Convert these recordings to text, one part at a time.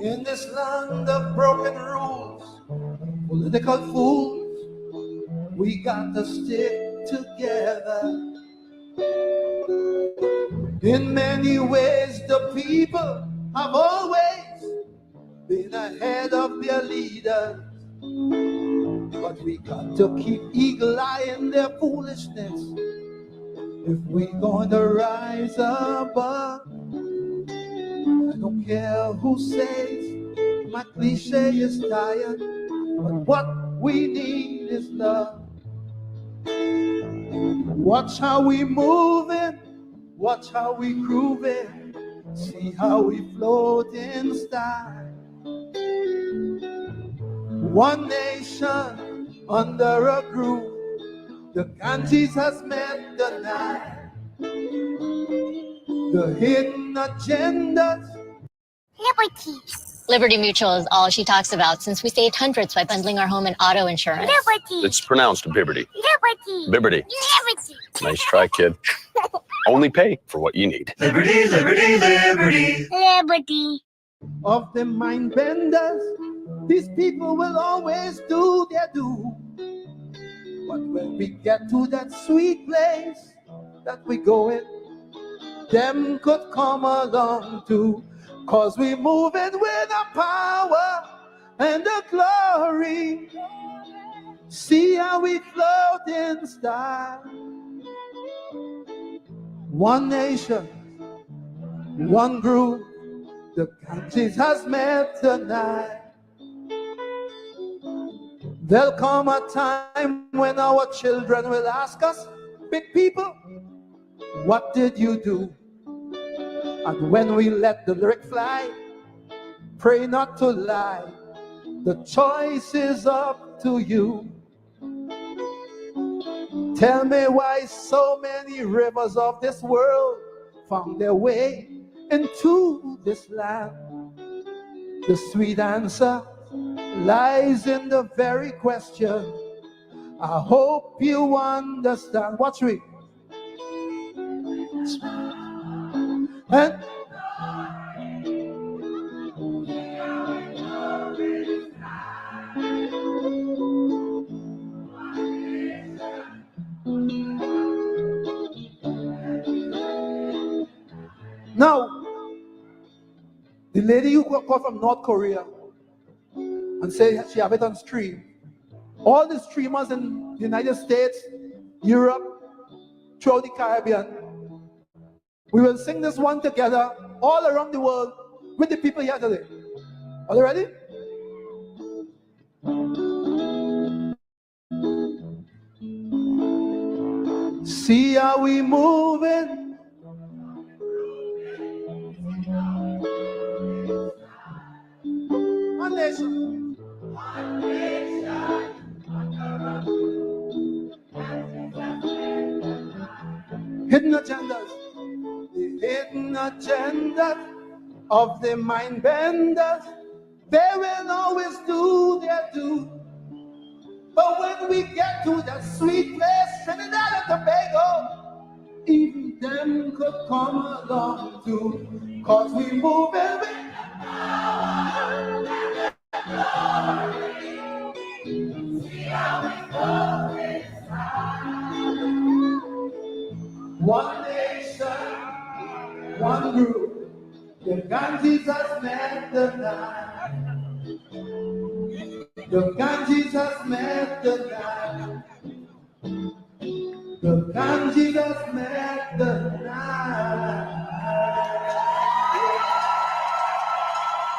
In this land of broken rules, political fools, we got to stick together. In many ways, the people have always been ahead of their leaders. But we got to keep eagle-eyeing their foolishness if we're going to rise above. I don't care who says my cliche is tired, but what we need is love. Watch how we moving, watch how we grooving, see how we float in style. One nation under a groove, the Ganges has met the night. The hidden agendas. Liberty. Liberty Mutual is all she talks about since we saved hundreds by bundling our home and auto insurance. Liberty. It's pronounced Biberty. Liberty. Biberty. Liberty. Nice try, kid. Only pay for what you need. Liberty, liberty, liberty. Liberty. Of the mind benders, these people will always do their due. But when we get to that sweet place that we go in, them could come along too. Cause we moving with the power and the glory. See how we float in style. One nation, one group, the Ganges has met tonight. There'll come a time when our children will ask us, big people, what did you do? And when we let the lyric fly, pray not to lie, the choice is up to you. Tell me why so many rivers of this world found their way into this land. The sweet answer lies in the very question. I hope you understand. Watch me. And now, the lady who called from North Korea and say she have it on stream. All the streamers in the United States, Europe, throughout the Caribbean, we will sing this one together all around the world with the people here today. Are you ready? See how we moving. One nation. One nation. Hidden agendas. The hidden agenda of the mind benders. They will always do their due. But when we get to that sweet place, Trinidad and Tobago, even them could come along too. Cause we move with the power and the glory. See how we go this time. One nation, one group, the Ganges has met the night. The Ganges has met the night. The Ganges has met the night.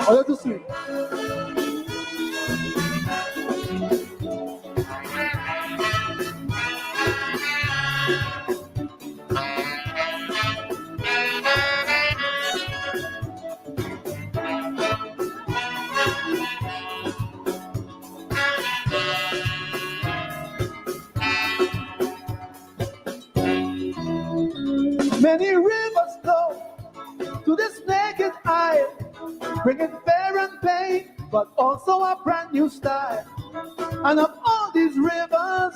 A little sweet. Many rivers flow to this naked eye, bringing fear and pain, but also a brand new style. And of all these rivers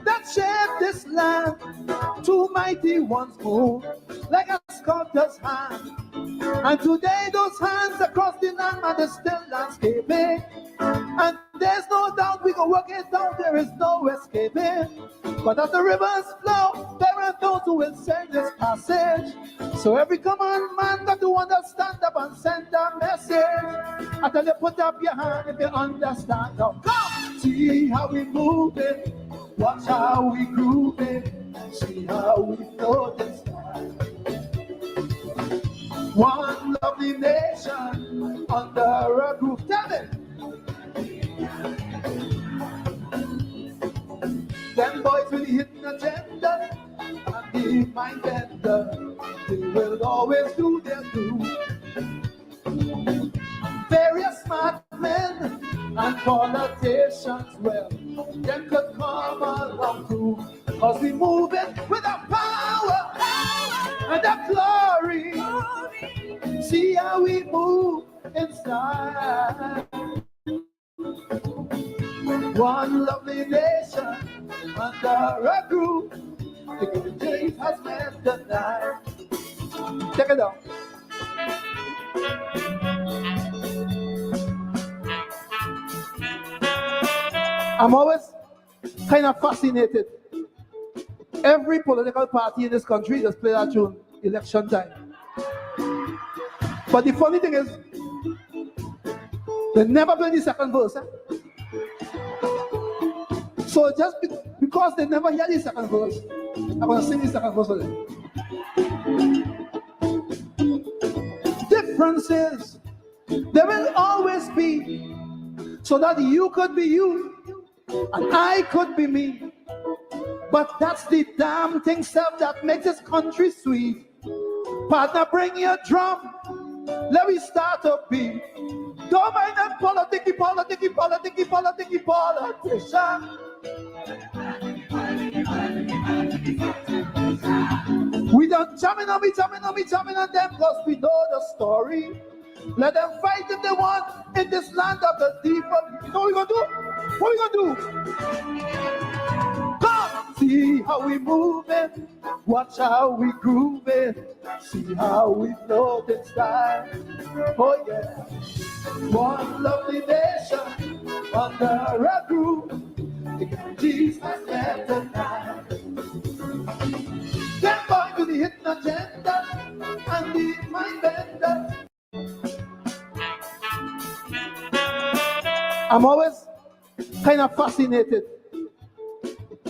that shape this land, two mighty ones move like a Scottish doctor's hand. And today those hands across the land man is still landscaping. And there's no doubt we can work it out, there is no escaping. But as the rivers flow, there are those who will send this passage. So every common man got to understand up and send a message. I tell you, put up your hand if you understand. Now come, see how we move it, watch how we groove it, see how we float this time. One lovely nation under a roof. Tell me. Them boys with the hidden agenda and the mind bender, they will always do their do. Various smart men and politicians, well, them could come along too, cause we move it with our power and our glory. See how we move inside. One lovely nation under a group. The King James has met the night. Check it out. I'm always kind of fascinated. Every political party in this country just play that tune election time. But the funny thing is, they never play the second verse. So just because they never hear the second verse, I'm going to sing the second verse for them. Differences, there will always be, so that you could be you and I could be me. But that's the damn thing, self, that makes this country sweet. Partner, bring your drum. Let me start a beat. Don't mind that politics, politician. We done jamming on them because we know the story. Let them fight if they want in this land of the deep. You know what we gonna do? What we gonna do? Come, see how we move it, watch how we groove it, see how we float in style. Oh yeah, one lovely nation under a groove. Jesus has met tonight. Get back to the hidden agenda and the mind bender. I'm always kind of fascinated.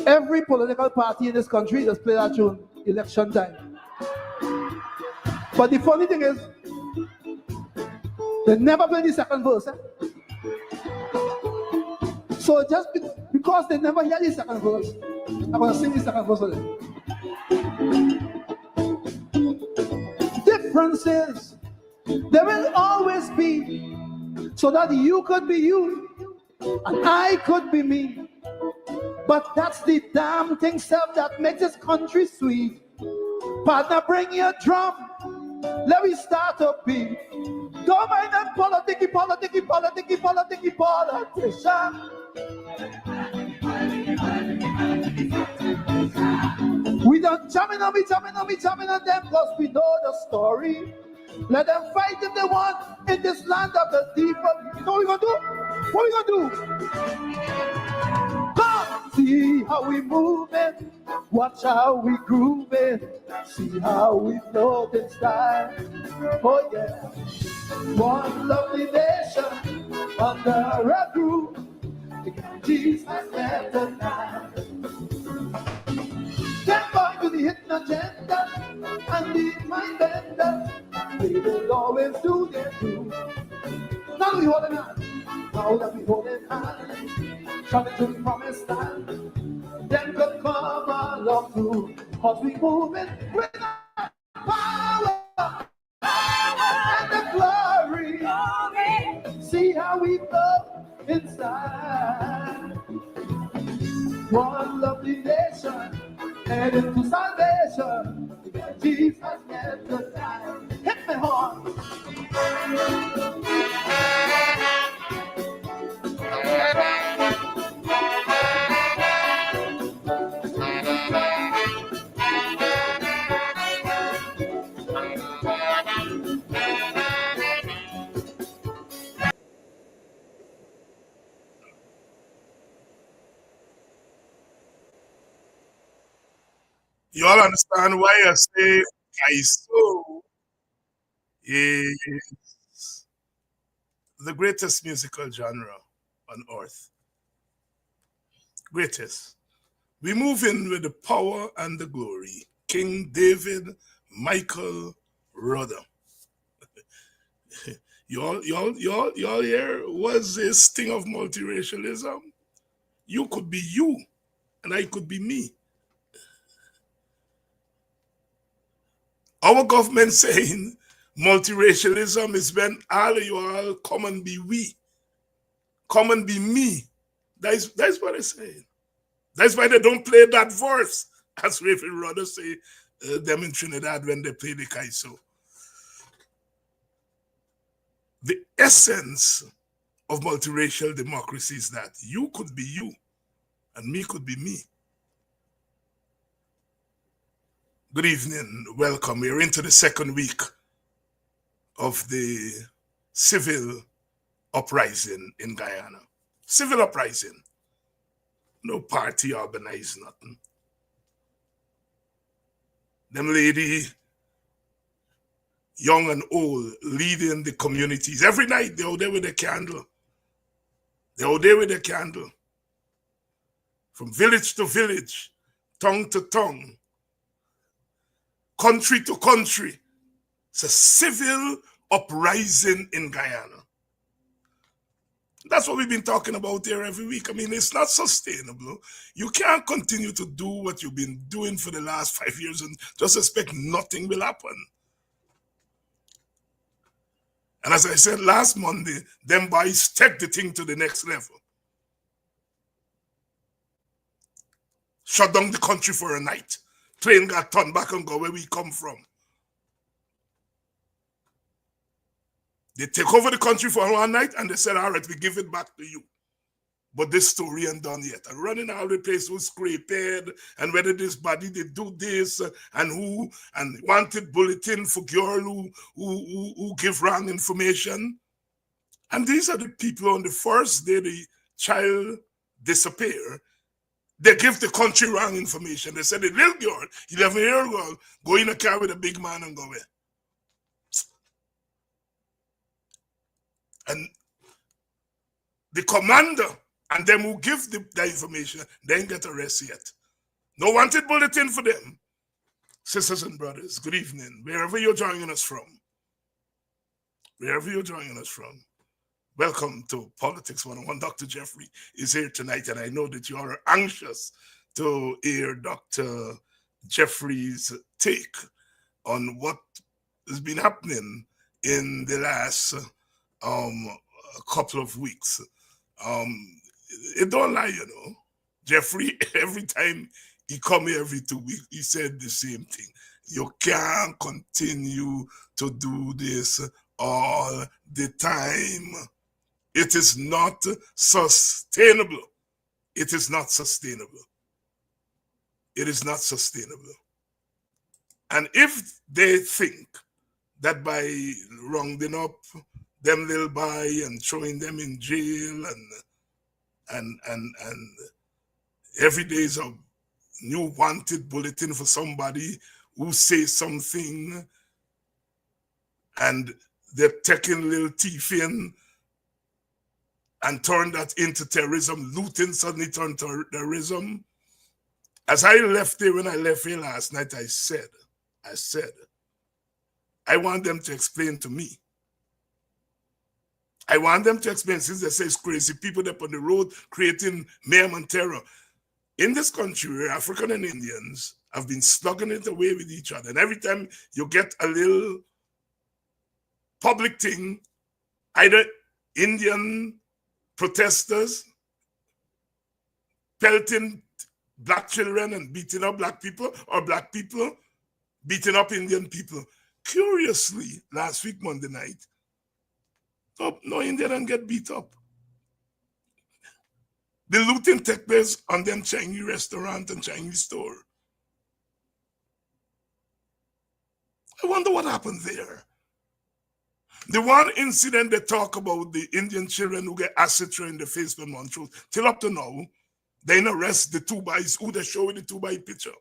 Every political party in this country just play that tune election time. But the funny thing is, they never play the second verse. So just because they never hear the second verse, I'm going to sing the second verse for them. Differences, there will always be, so that you could be you and I could be me. But that's the damn thing, self, that makes this country sweet. Partner, bring your drum. Let me start a beat. Don't mind that politics, politician. We done jamming on them because we know the story. Let them fight if they want in this land of the deep. You know what we gonna do? What we gonna do? Come, see how we move it, watch how we groove it, see how we float in style. Oh yeah, one lovely nation under a groove. Jesus has met tonight. Get back to the hidden agenda and the mind bender. They will always do their do. Now we hold it on. Now that we hold it on, coming to the promised land. Then could come along too, cause we move it with our power and the glory. See how we flow inside. One lovely nation headed to salvation. Jesus has met the time. Hit me hard. You all understand why I say Kaiso is the greatest musical genre on earth. Greatest. We move in with the power and the glory. King David Michael Rudder. Y'all here was this thing of multiracialism. You could be you, and I could be me. Our government saying multiracialism is when all of you all come and be we. Come and be me. That's what they're saying. That's why they don't play that verse, as Reverend Rudder say, them in Trinidad when they play the Kaiso. The essence of multiracial democracy is that you could be you and me could be me. Good evening, welcome. We're into the second week of the civil uprising in Guyana. Civil uprising. No party organized nothing. Them lady, young and old, leading the communities. Every night they're out there with a candle. They're out there with a candle. From village to village, tongue to tongue, country to country. It's a civil uprising in Guyana. That's what we've been talking about here every week. I mean, it's not sustainable. You can't continue to do what you've been doing for the last 5 years and just expect nothing will happen. And as I said last Monday, them boys take the thing to the next level. Shut down the country for a night. Plane got turned back and go where we come from. They take over the country for one night and they said, all right, we give it back to you. But this story ain't done yet. And running all the place who scraped and whether this body they do this and who and wanted bulletin for girl who give wrong information. And these are the people on the first day the child disappear. They give the country wrong information. They said the little girl, 11-year-old girl, go in a car with a big man and go away. And the commander and them who give the information, they ain't get arrested yet. No wanted bulletin for them. Sisters and brothers, good evening. Wherever you're joining us from. Wherever you're joining us from. Welcome to Politics 101. Dr. Jeffrey is here tonight, and I know that you are anxious to hear Dr. Jeffrey's take on what has been happening in the last couple of weeks. It don't lie, you know. Jeffrey, every time he come here every 2 weeks, he said the same thing. You can't continue to do this all the time. It is not sustainable. It is not sustainable. It is not sustainable. And if they think that by rounding up them little boy and throwing them in jail and every day is a new wanted bulletin for somebody who says something and they're taking little thief in and turn that into terrorism, looting suddenly turned to terrorism. As I left there, when I left here last night, I said, I want them to explain to me. I want them to explain, since they say it's crazy, people up on the road creating mayhem and terror. In this country, where African and Indians have been slugging it away with each other, and every time you get a little public thing, either Indian protesters pelting black children and beating up black people, or black people beating up Indian people. Curiously, last week, Monday night, no Indian didn't get beat up. The looting took place on them Chinese restaurant and Chinese store. I wonder what happened there. The one incident they talk about, the Indian children who get acid thrown in the face by Montrose, till up to now, they didn't arrest the two boys who they show in the 2 by picture.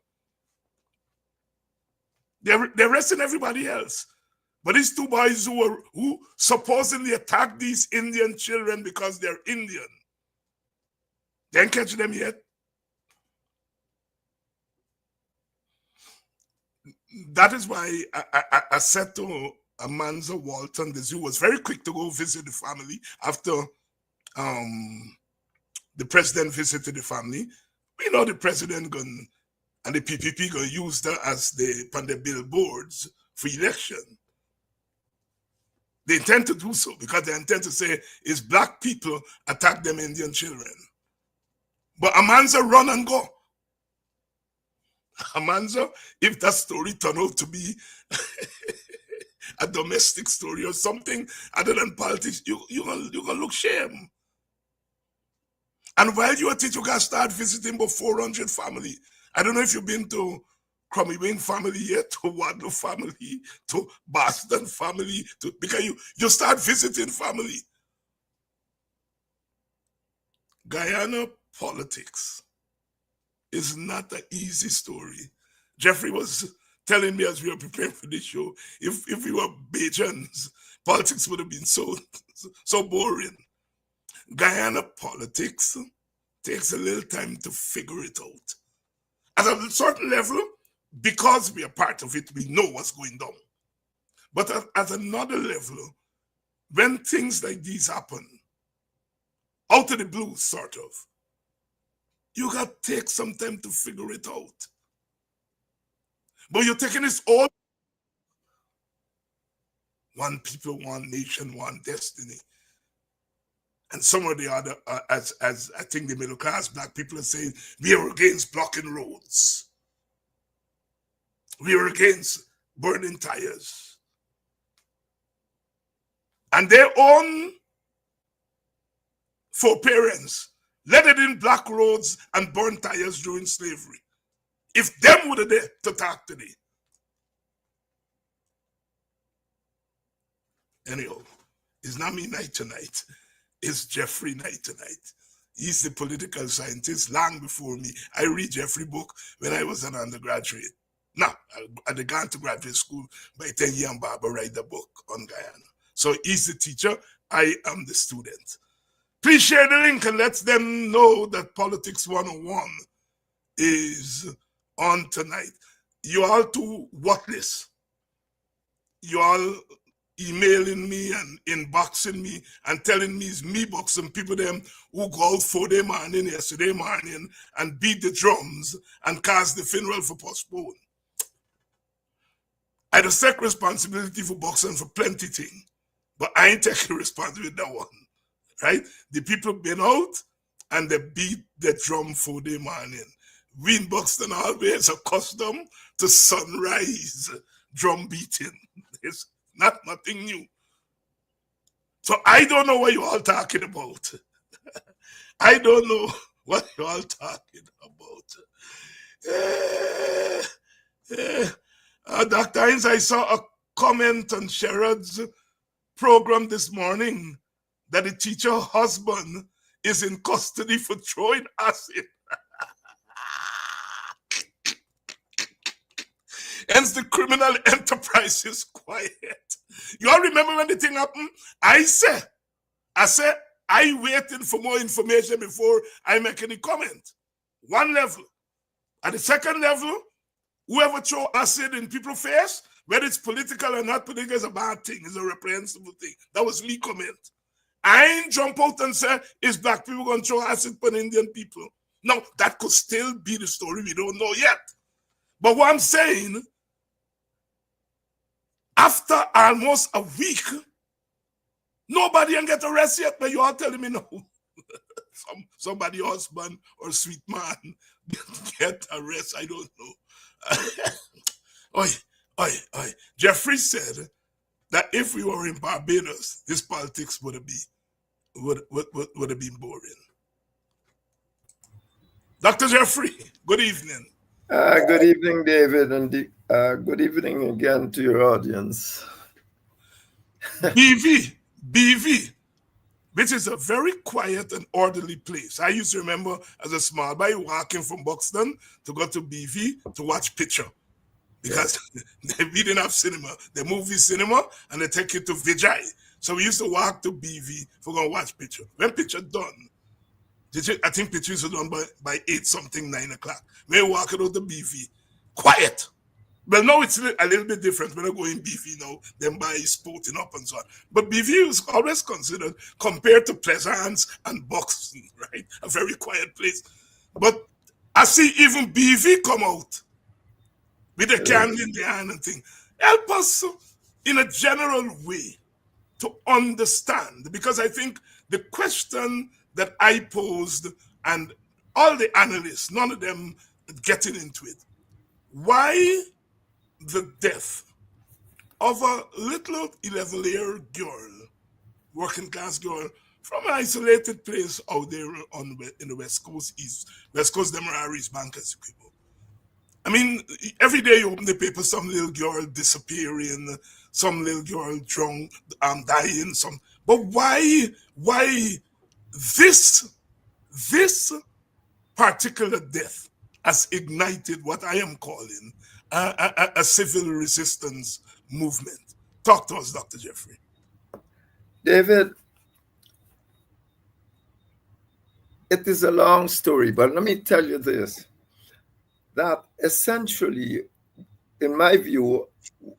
They're arresting everybody else. But these two boys who supposedly attacked these Indian children because they're Indian, they ain't catch them yet. That is why I said to Amanza Walton, the zoo was very quick to go visit the family after the president visited the family. We know the president and the PPP going to use that as on the billboards for election. They intend to do so because they intend to say it's black people attack them Indian children. But Amanza run and go. Amanza, if that story turned out to be a domestic story or something other than politics, you're gonna look shame. And while you are teaching, you can start visiting about 400 family. I don't know if you've been to Crummy Wing family yet, to Wadlow family, to Boston family, because you start visiting family. Guyana politics is not an easy story. Jeffrey was telling me as we were preparing for this show, if we were Bajans, politics would have been so boring. Guyana politics takes a little time to figure it out. At a certain level, because we are part of it, we know what's going on. But at another level, when things like these happen, out of the blue, sort of, you got to take some time to figure it out. But you're taking this all. One people, one nation, one destiny. And some of the other, as I think the middle class black people are saying, we are against blocking roads. We are against burning tires. And their own foreparents let it in black roads and burn tires during slavery. If them would have there to talk today. Anyhow, it's not me night tonight. It's Jeffrey night tonight. He's the political scientist long before me. I read Jeffrey book when I was an undergraduate. Now, I had gone to graduate school by 10 years and Barbara write the book on Guyana. So he's the teacher, I am the student. Please share the link and let them know that Politics 101 is on tonight. You all too worthless. You all emailing me and inboxing me and telling me it's me boxing people them who go out 4 day morning yesterday morning and beat the drums and cause the funeral for postpone. I just take responsibility for boxing for plenty things, but I ain't taking responsibility with that one. Right? The people been out and they beat the drum 4 day morning. We in Buxton always accustomed to sunrise drum beating. It's not nothing new. So I don't know what you all talking about. I don't know what you all talking about. Dr. Hines, I saw a comment on Sherrod's program this morning that the teacher husband is in custody for throwing acid. Hence the criminal enterprise is quiet. You all remember when the thing happened? I said, I waited for more information before I make any comment. One level. At the second level, whoever throw acid in people's face, whether it's political or not political, is a bad thing. It's a reprehensible thing. That was Lee's comment. I ain't jump out and say, is black people going to throw acid on Indian people? No, that could still be the story. We don't know yet. But what I'm saying, after almost a week, nobody can get arrested yet, but you are telling me no. Somebody husband or sweet man get arrested, I don't know. Oi. Jeffrey said that if we were in Barbados, this politics would have been boring. Dr. Jeffrey, good evening. Good evening, David, and good evening again to your audience. BV, which is a very quiet and orderly place. I used to remember as a small boy walking from Buxton to go to BV to watch picture. because we didn't have cinema. They movie cinema and they take you to Vijay. So we used to walk to BV for going to watch picture. When picture done, I think pictures were done by 8 something, 9 o'clock. When we walk out to BV, quiet. Well, now it's a little bit different. When I go in BV now, then by sporting up and so on. But BV is always considered, compared to Pleasance and Buxton, right? A very quiet place. But I see even BV come out with a candle in the hand and thing. Help us in a general way to understand, because I think the question that I posed and all the analysts, none of them getting into it, why the death of a little 11-year girl, working class girl, from an isolated place out there in the West Coast, West Coast Demararis Bankers people. I mean, every day you open the paper, some little girl disappearing, some little girl drunk, dying, but why this particular death has ignited what I am calling a civil resistance movement? Talk to us, Dr. Jeffrey. David, it is a long story, but let me tell you this, that essentially, in my view,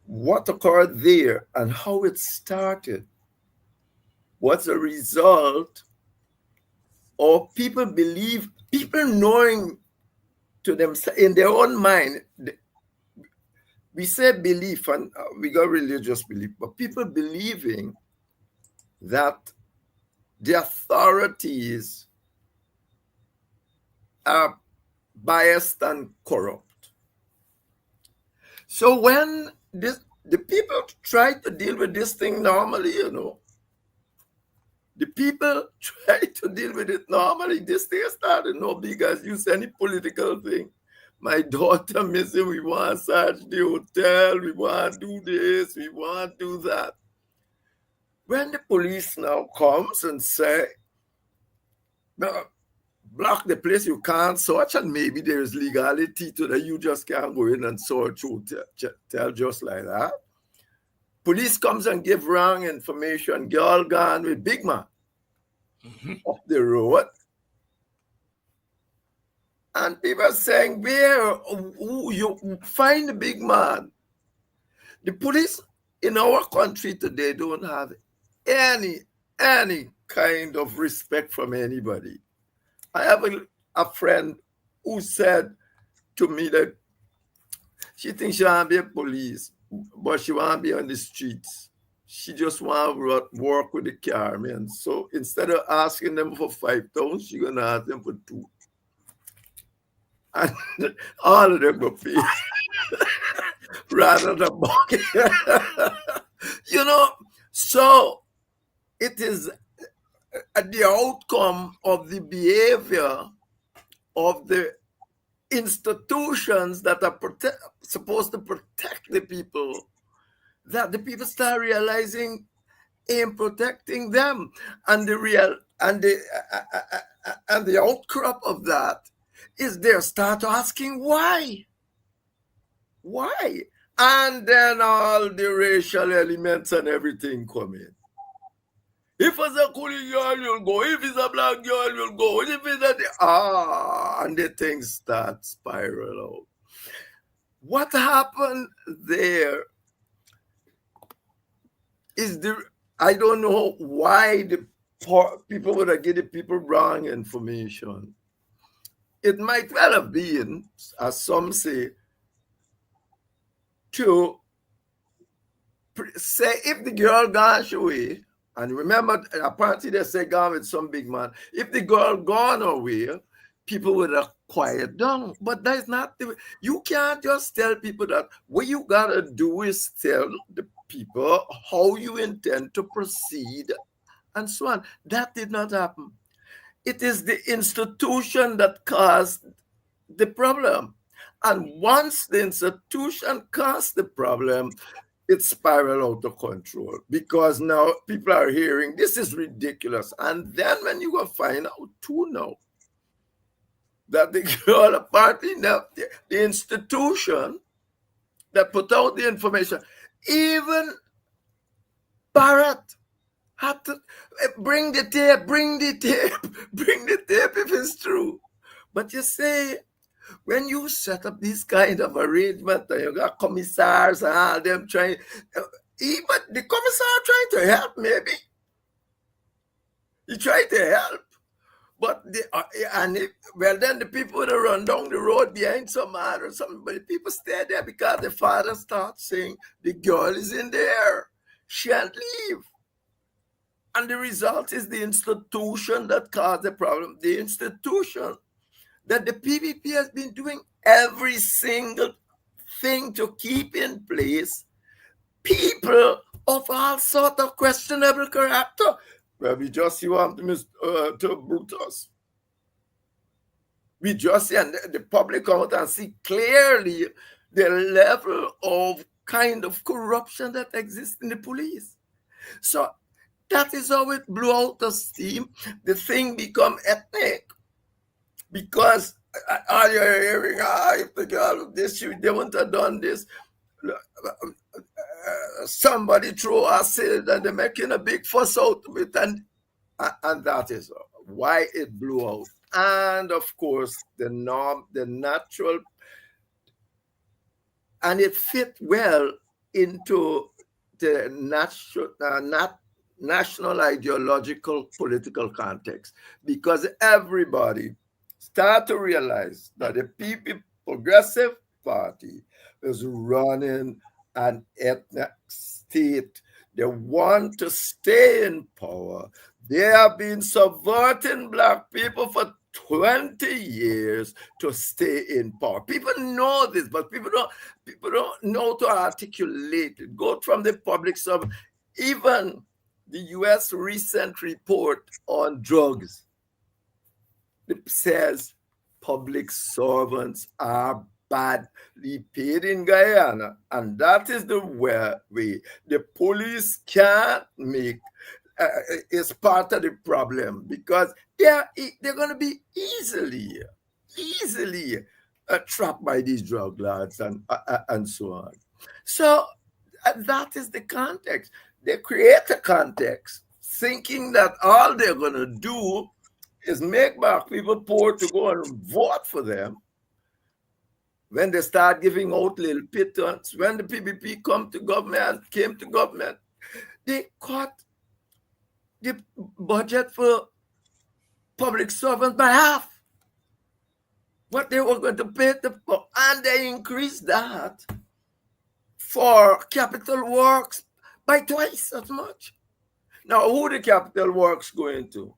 what occurred there and how it started was a result of people knowing to themselves in their own mind. We say belief, and we got religious belief, but people believing that the authorities are biased and corrupt. So when the people try to deal with this thing normally, the people try to deal with it normally. This thing started no big as use any political thing. My daughter missing, we want to search the hotel, we want to do this, we want to do that. When the police now comes and say, block the place, you can't search, and maybe there is legality to that, you just can't go in and search hotel just like that. Police comes and give wrong information, girl gone with big man off the road. And people saying, where you find the big man? The police in our country today don't have any kind of respect from anybody. I have a friend who said to me that she thinks she want to be a police, but she want to be on the streets. She just want to work with the car, man. So instead of asking them for 5,000, she's going to ask them for 2. And all of them go pay rather than bucket. So it is the outcome of the behavior of the institutions that are supposed to protect the people, that the people start realizing in protecting them, and the outcrop of that is they start asking why, and then all the racial elements and everything come in. If it's a coolie girl, you'll go. If it's a black girl, you'll go. If it's and the things start spiral out. What happened there is I don't know why the people would have given people wrong information. It might well have been, as some say, to say if the girl gone away, and remember, apparently they say gone with some big man. If the girl gone away, people would have quiet down. But that's not the way. You can't just tell people that. What you gotta do is tell the people how you intend to proceed and so on. That did not happen. It is the institution that caused the problem. And once the institution caused the problem, it spiraled out of control, because now people are hearing this is ridiculous. And then when you go find out too now that the girl apparently now the institution that put out the information. Even Barrett had to bring the tape, bring the tape if it's true. But you see, when you set up this kind of arrangement, you got commissars and all them trying, even the commissar trying to help, maybe. He tried to help. But then the people that run down the road behind some man or something, but the people stay there because the father starts saying the girl is in there. She can't leave. And the result is the institution that caused the problem. The institution that the PPP has been doing every single thing to keep in place people of all sort of questionable character. Well, we just see what to Brutus. We just see, and the public come out and see clearly the level of kind of corruption that exists in the police. So that is how it blew out the steam. The thing become ethnic. Because all you're hearing, if the girl this, they wouldn't have done this. Somebody throw acid and they're making a big fuss out of it, and that is why it blew out. And of course, the natural, and it fit well into the national ideological political context, because everybody start to realize that the PP Progressive Party is running an ethnic state. They want to stay in power. They have been subverting black people for 20 years to stay in power. People know this, but people don't know to articulate it. Go from the public service. Even the US recent report on drugs, it says public servants are badly paid in Guyana, and that is the way the police can't make is part of the problem, because they're going to be easily trapped by these drug lords and so on. So that is the context. They create a context thinking that all they're going to do is make black people poor to go and vote for them. When they start giving out little pittance, when the PPP came to government, they cut the budget for public servants by half what they were going to pay and they increased that for capital works by twice as much. Now, who the capital works going to?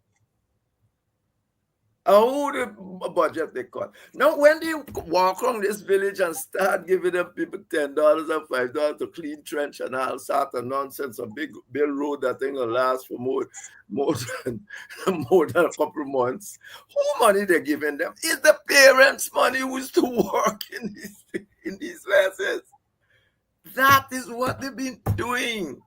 Who the budget they cut? Now, when they walk around this village and start giving them people $10 and $5 to clean trench and all sort of nonsense, a big bill road that thing will last for more than a couple of months, who money they're giving them? Is the parents' money who is to work in these places. That is what they've been doing.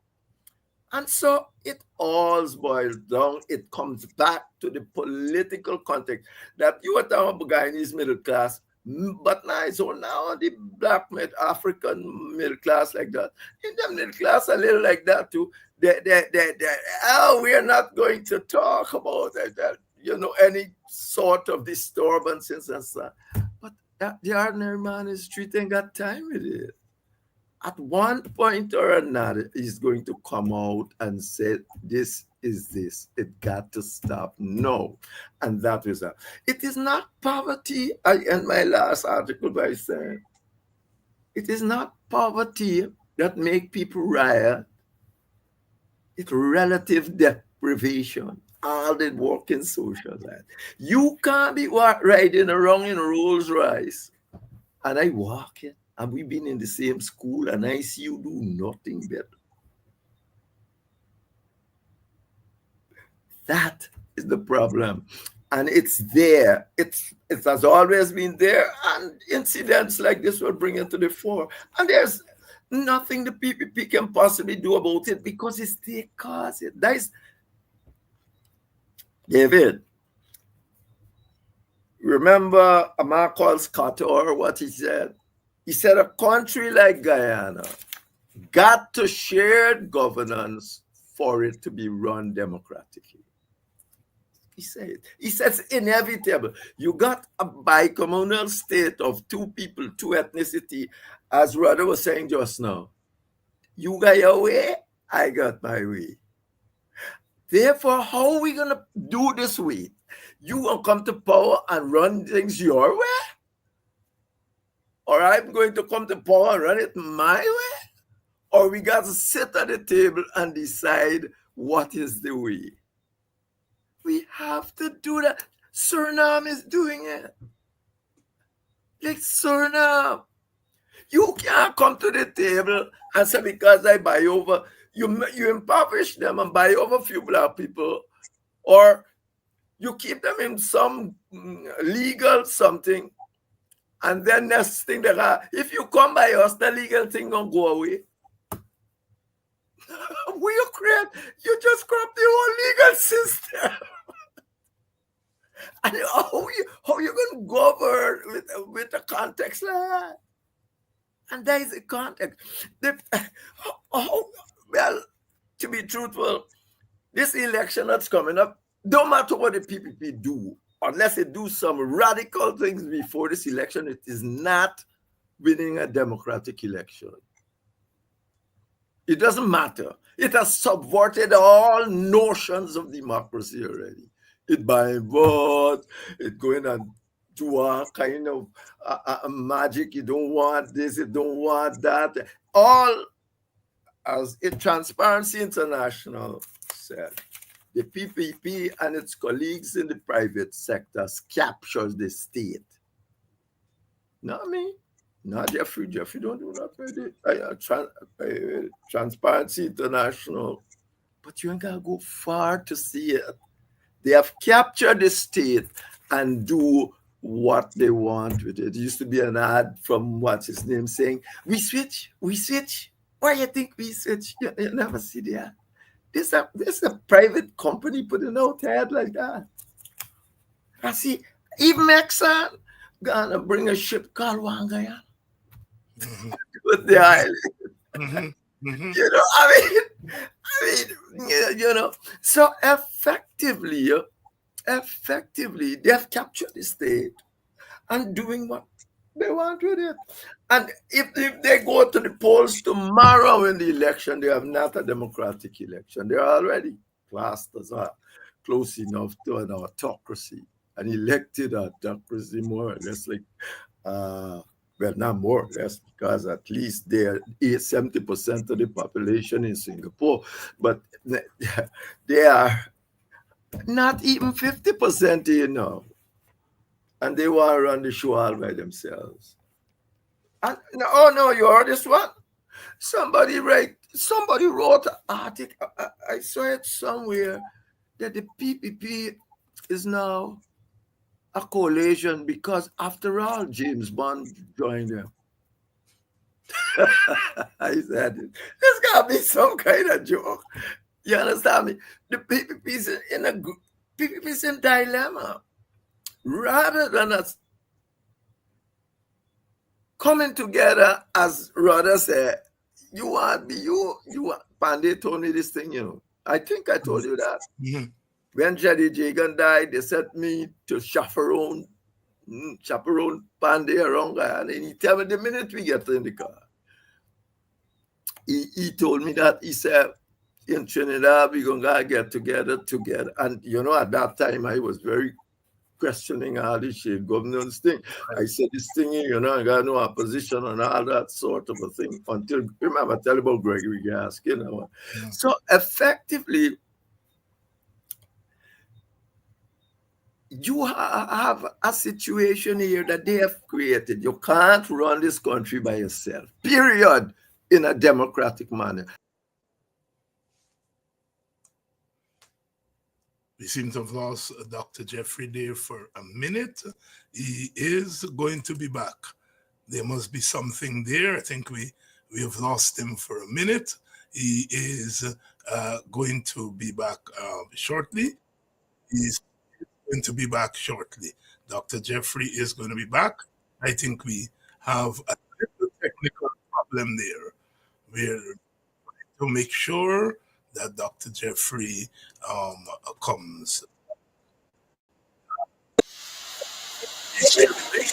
And so it all boils down. It comes back to the political context that you are talking about Guyanese middle class, but now so now the black African middle class like that. In the middle class a little like that too. We are not going to talk about that, any sort of disturbances and so on. But the ordinary man in the street ain't got time with it. At one point or another, he's going to come out and say, this is this. It got to stop. No. And that is that. It is not poverty. I end my last article by saying, it is not poverty that make people riot. It's relative deprivation. All the working social life. You can't be riding around in a Rolls Royce and I walk it. And we've been in the same school, and I see you do nothing better. That is the problem. And it's there. It has always been there. And incidents like this will bring it to the fore. And there's nothing the PPP can possibly do about it because it's their cause. That is, David, remember Marcus Carter, what he said? He said a country like Guyana got to shared governance for it to be run democratically. He said, he says inevitable. You got a bicommunal state of two people, two ethnicity, as Rudder was saying just now. You got your way, I got my way. Therefore, how are we going to do this way? You going to come to power and run things your way? Or I'm going to come to power and run it my way? Or we got to sit at the table and decide what is the way? We have to do that. Suriname is doing it. Like Suriname. You can't come to the table and say, because I buy over, you impoverish them and buy over a few black people, or you keep them in some legal something, and then next thing they got, if you come by us, the legal thing gonna go away. You just crap the whole legal system. And how you gonna govern with a context like that? And that is the context. Well, to be truthful, this election that's coming up, don't matter what the PPP do, unless they do some radical things before this election, it is not winning a democratic election. It doesn't matter. It has subverted all notions of democracy already. It buying vote, it going and do a kind of magic. You don't want this, you don't want that. All, as Transparency International said, the PPP and its colleagues in the private sectors captures the state. Not me, not Jeffrey. Jeffrey don't do that. Transparency International. But you ain't got to go far to see it. They have captured the state and do what they want with it. It used to be an ad from what's his name saying, we switch. Why you think we switch? You never see that. This is a private company putting out ad like that. I see, even Exxon gonna bring a ship called Wangaya with the island. You know, I mean, you know, so effectively, they have captured the state and doing what they want with it. And if they go to the polls tomorrow in the election, they have not a democratic election. They're already classed as close enough to an autocracy, an elected autocracy, more or less like, well, not more or less, because at least they're 70% of the population in Singapore, but they are not even 50%, you know. And they want to run the show all by themselves. And oh no, you heard this one? Somebody wrote an article, I saw it somewhere, that the PPP is now a coalition because after all, James Bond joined them. I said, there's got to be some kind of joke. You understand me? The PPP's in dilemma. Rather than us coming together, as Rhoda said, you want Pandey told me this thing, you know. I think I told you that. Mm-hmm. When Jaddy Jagan died, they sent me to chaperone Pandey around, and he tell me the minute we get in the car. He told me that, he said, in Trinidad, we're going to get together. And, you know, at that time, I was very questioning all this shit, governance thing. I said this thing, you know, I got no opposition and all that sort of a thing until, remember, tell about Gregory Gaskin, you know. Yeah. So effectively, you have a situation here that they have created. You can't run this country by yourself, period, in a democratic manner. We seem to have lost Dr. Jeffrey there for a minute. He is going to be back. There must be something there. I think we have lost him for a minute. He is going to be back shortly. He's going to be back shortly. Dr. Jeffrey is going to be back. I think we have a technical problem there. We're trying to make sure that Dr. Jeffrey comes. Please share the link.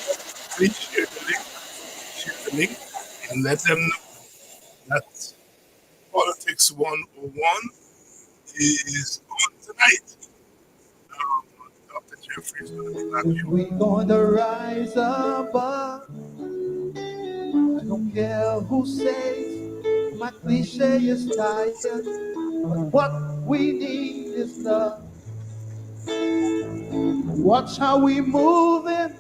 Please share the link. Share the link and let them know that Politics 101 is on tonight. Dr. Jeffrey is going to be back here. We're gonna rise above. I don't care who says my cliche is tired, but what we need is love. Watch how we moving,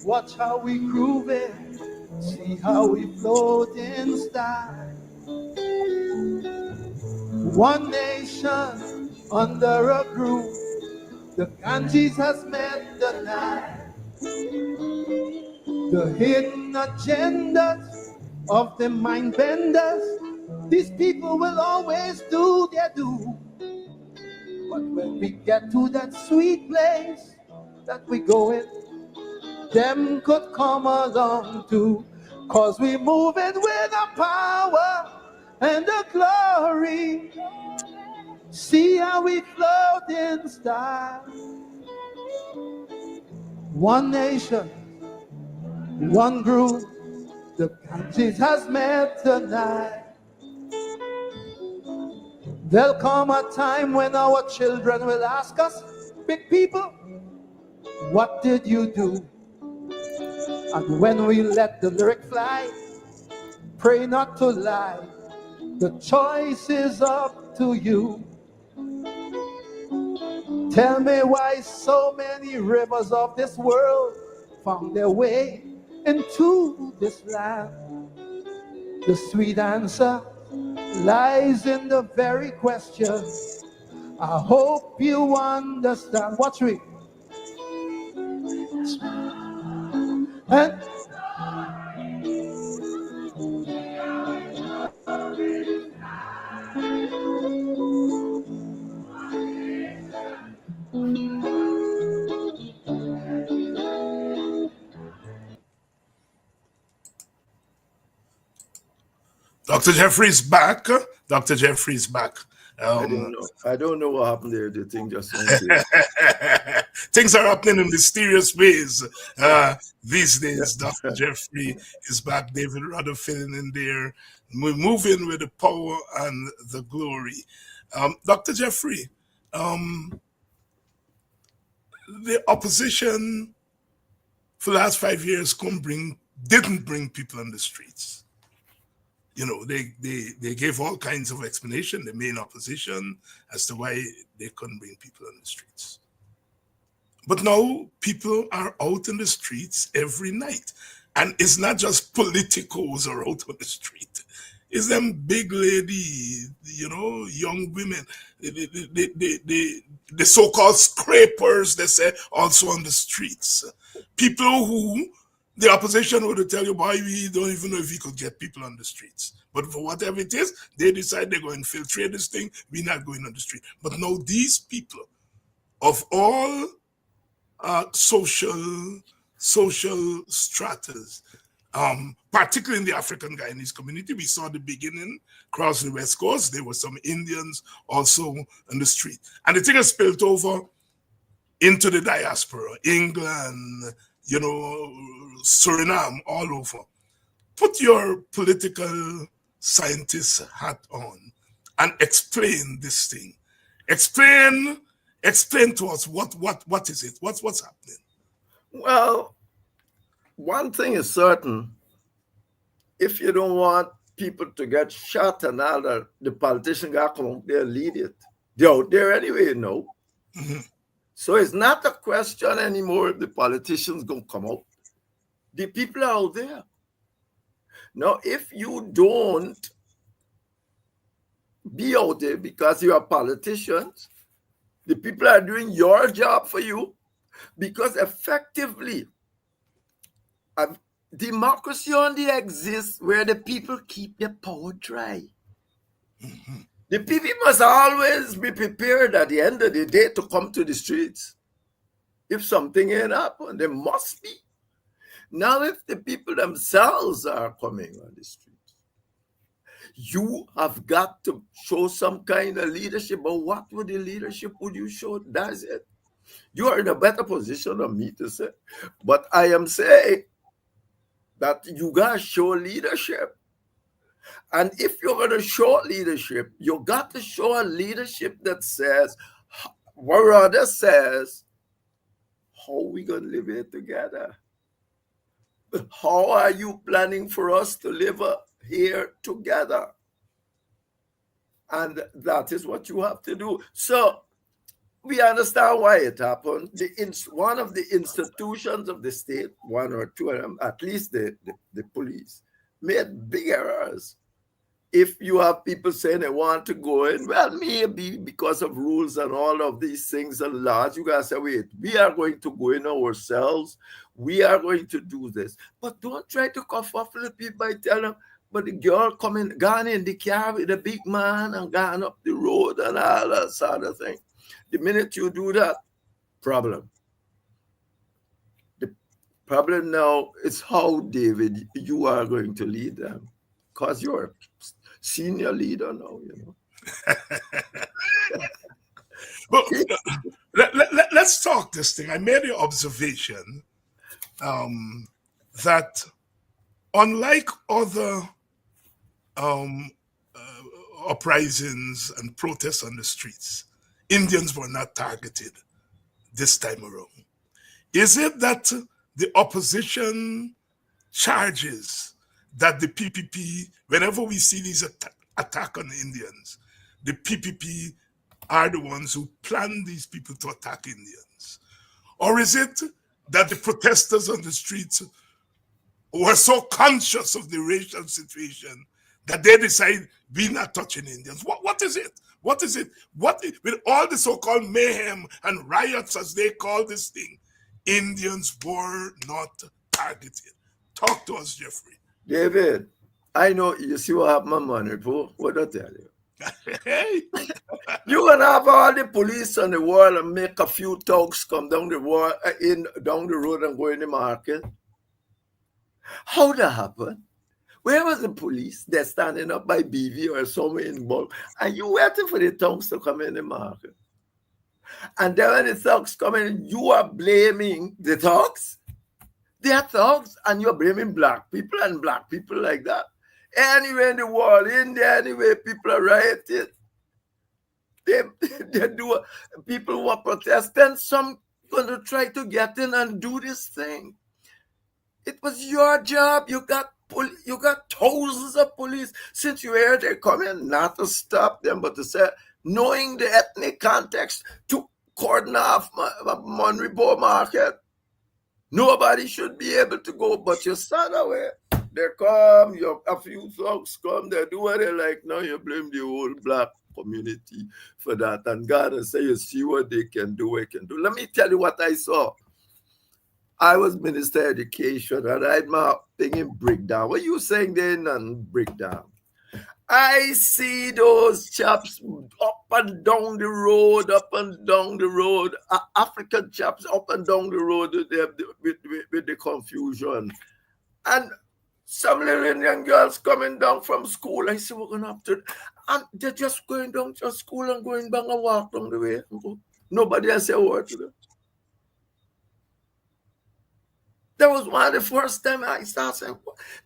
watch how we grooving, see how we float in style. One nation under a groove, the Ganges has met the Nile. The hidden agendas of the mind benders, these people will always do their do. But when we get to that sweet place that we going, them could come along too. Cause we moving with the power and the glory. See how we float in style. One nation, one groove, the Ganges has met tonight. There'll come a time when our children will ask us, big people, what did you do? And when we let the lyric fly, pray not to lie, the choice is up to you. Tell me why so many rivers of this world found their way into this land. The sweet answer lies in the very question. I hope you understand. Watch me. And Dr. Jeffrey's back. Dr. Jeffrey's back. I don't know what happened there. The thing just went. Things are happening in mysterious ways these days. Dr. Jeffrey is back. David Rudder filling in there. We're moving with the power and the glory. Dr. Jeffrey, the opposition for the last 5 years didn't bring people on the streets. You know, they gave all kinds of explanation, the main opposition, as to why they couldn't bring people on the streets. But now people are out in the streets every night. And it's not just politicos are out on the street. It's them big lady, you know, young women, the so-called scrapers, they say, also on the streets. People who the opposition would tell you, boy, we don't even know if we could get people on the streets. But for whatever it is, they decide they're going to infiltrate this thing. We're not going on the street. But now these people of all social stratas, particularly in the African Guyanese community, we saw the beginning across the West Coast. There were some Indians also on the street. And the thing has spilled over into the diaspora, England, you know, Suriname, all over. Put your political scientist hat on and explain this thing. Explain to us what is it? What's happening? Well, one thing is certain. If you don't want people to get shot and all that, the politician got to come out there and lead it. They're out there anyway, you know. Mm-hmm. So it's not a question anymore if the politicians going to come out. The people are out there. Now, if you don't be out there because you are politicians, the people are doing your job for you, because effectively, democracy only exists where the people keep their power dry. Mm-hmm. The people must always be prepared at the end of the day to come to the streets. If something ain't happened, they must be. Now, if the people themselves are coming on the streets, you have got to show some kind of leadership. But what would the leadership would you show? That's it. You are in a better position than me to say. But I am saying that you got to show leadership. And if you're going to show leadership, you got to show a leadership that says, what rather says, how are we going to live here together? How are you planning for us to live here together? And that is what you have to do. So we understand why it happened. One of the institutions of the state, one or two of them, at least the police, made big errors. If you have people saying they want to go in, well, maybe because of rules and all of these things and laws, you guys say, wait, we are going to go in ourselves. We are going to do this. But don't try to kerfuffle the people by telling them, but the girl gone in the car with the big man and gone up the road and all that sort of thing. The minute you do that, problem. The problem now is how, David, you are going to lead them. Because you're a senior leader now, you know. But let's talk this thing. I made the observation that unlike other uprisings and protests on the streets, Indians were not targeted this time around. Is it that the opposition charges that the PPP, whenever we see these attack on the Indians, the PPP are the ones who plan these people to attack Indians? Or is it that the protesters on the streets were so conscious of the racial situation that they decide we're not touching Indians? What is it? What is it? With all the so-called mayhem and riots, as they call this thing, Indians were not targeted. Talk to us, Jeffrey. David, I know you see what happened, my man. What I tell you? Hey. You're gonna have all the police on the wall and make a few thugs come down the wall, down the road and go in the market. How that happen? Where was the police? They're standing up by BV or somewhere in bulk, and you waiting for the thugs to come in the market. And then when the thugs come in, you are blaming the thugs. They are thugs, and you're blaming black people and black people like that. Anywhere in the world, India, anyway, people are rioting. They do. People were protesting. Some going to try to get in and do this thing. It was your job. You got thousands of police. Since you heard they come in, not to stop them, but to say, knowing the ethnic context, to cordon off Monrebo Market. Nobody should be able to go, but you stand away. They come, a few thugs come, they do what they like. Now you blame the whole black community for that. And God has said, you see what they can do, Let me tell you what I saw. I was Minister of Education and I had my thing in breakdown. What are you saying there in breakdown? I see those chaps up and down the road, African chaps up and down the road with the confusion. And some little Indian girls coming down from school. I said, we're going to have to, and they're just going down to school and going back and walk down the way. Nobody has said a word to them. That was one of the first time I started saying,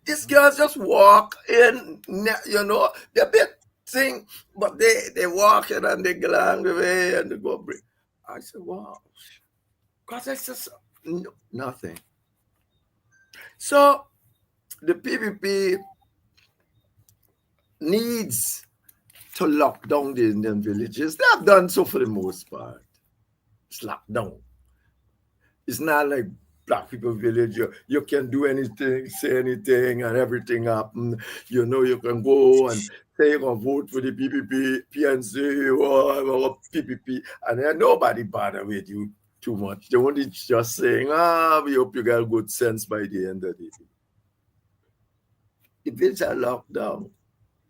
these girls just walk in, you know, they're a bit thing, but they walk in and they glance away and they go break. I said, wow. Because I just, nothing. So the PPP needs to lock down the Indian villages. They have done so for the most part. It's locked down. It's not like black people village, you can do anything, say anything, and everything happen. You know, you can go and say you're going to vote for the PPP, PNC, or PPP, and then nobody bother with you too much. They only just saying, we hope you got good sense by the end of the day. The villages are locked down.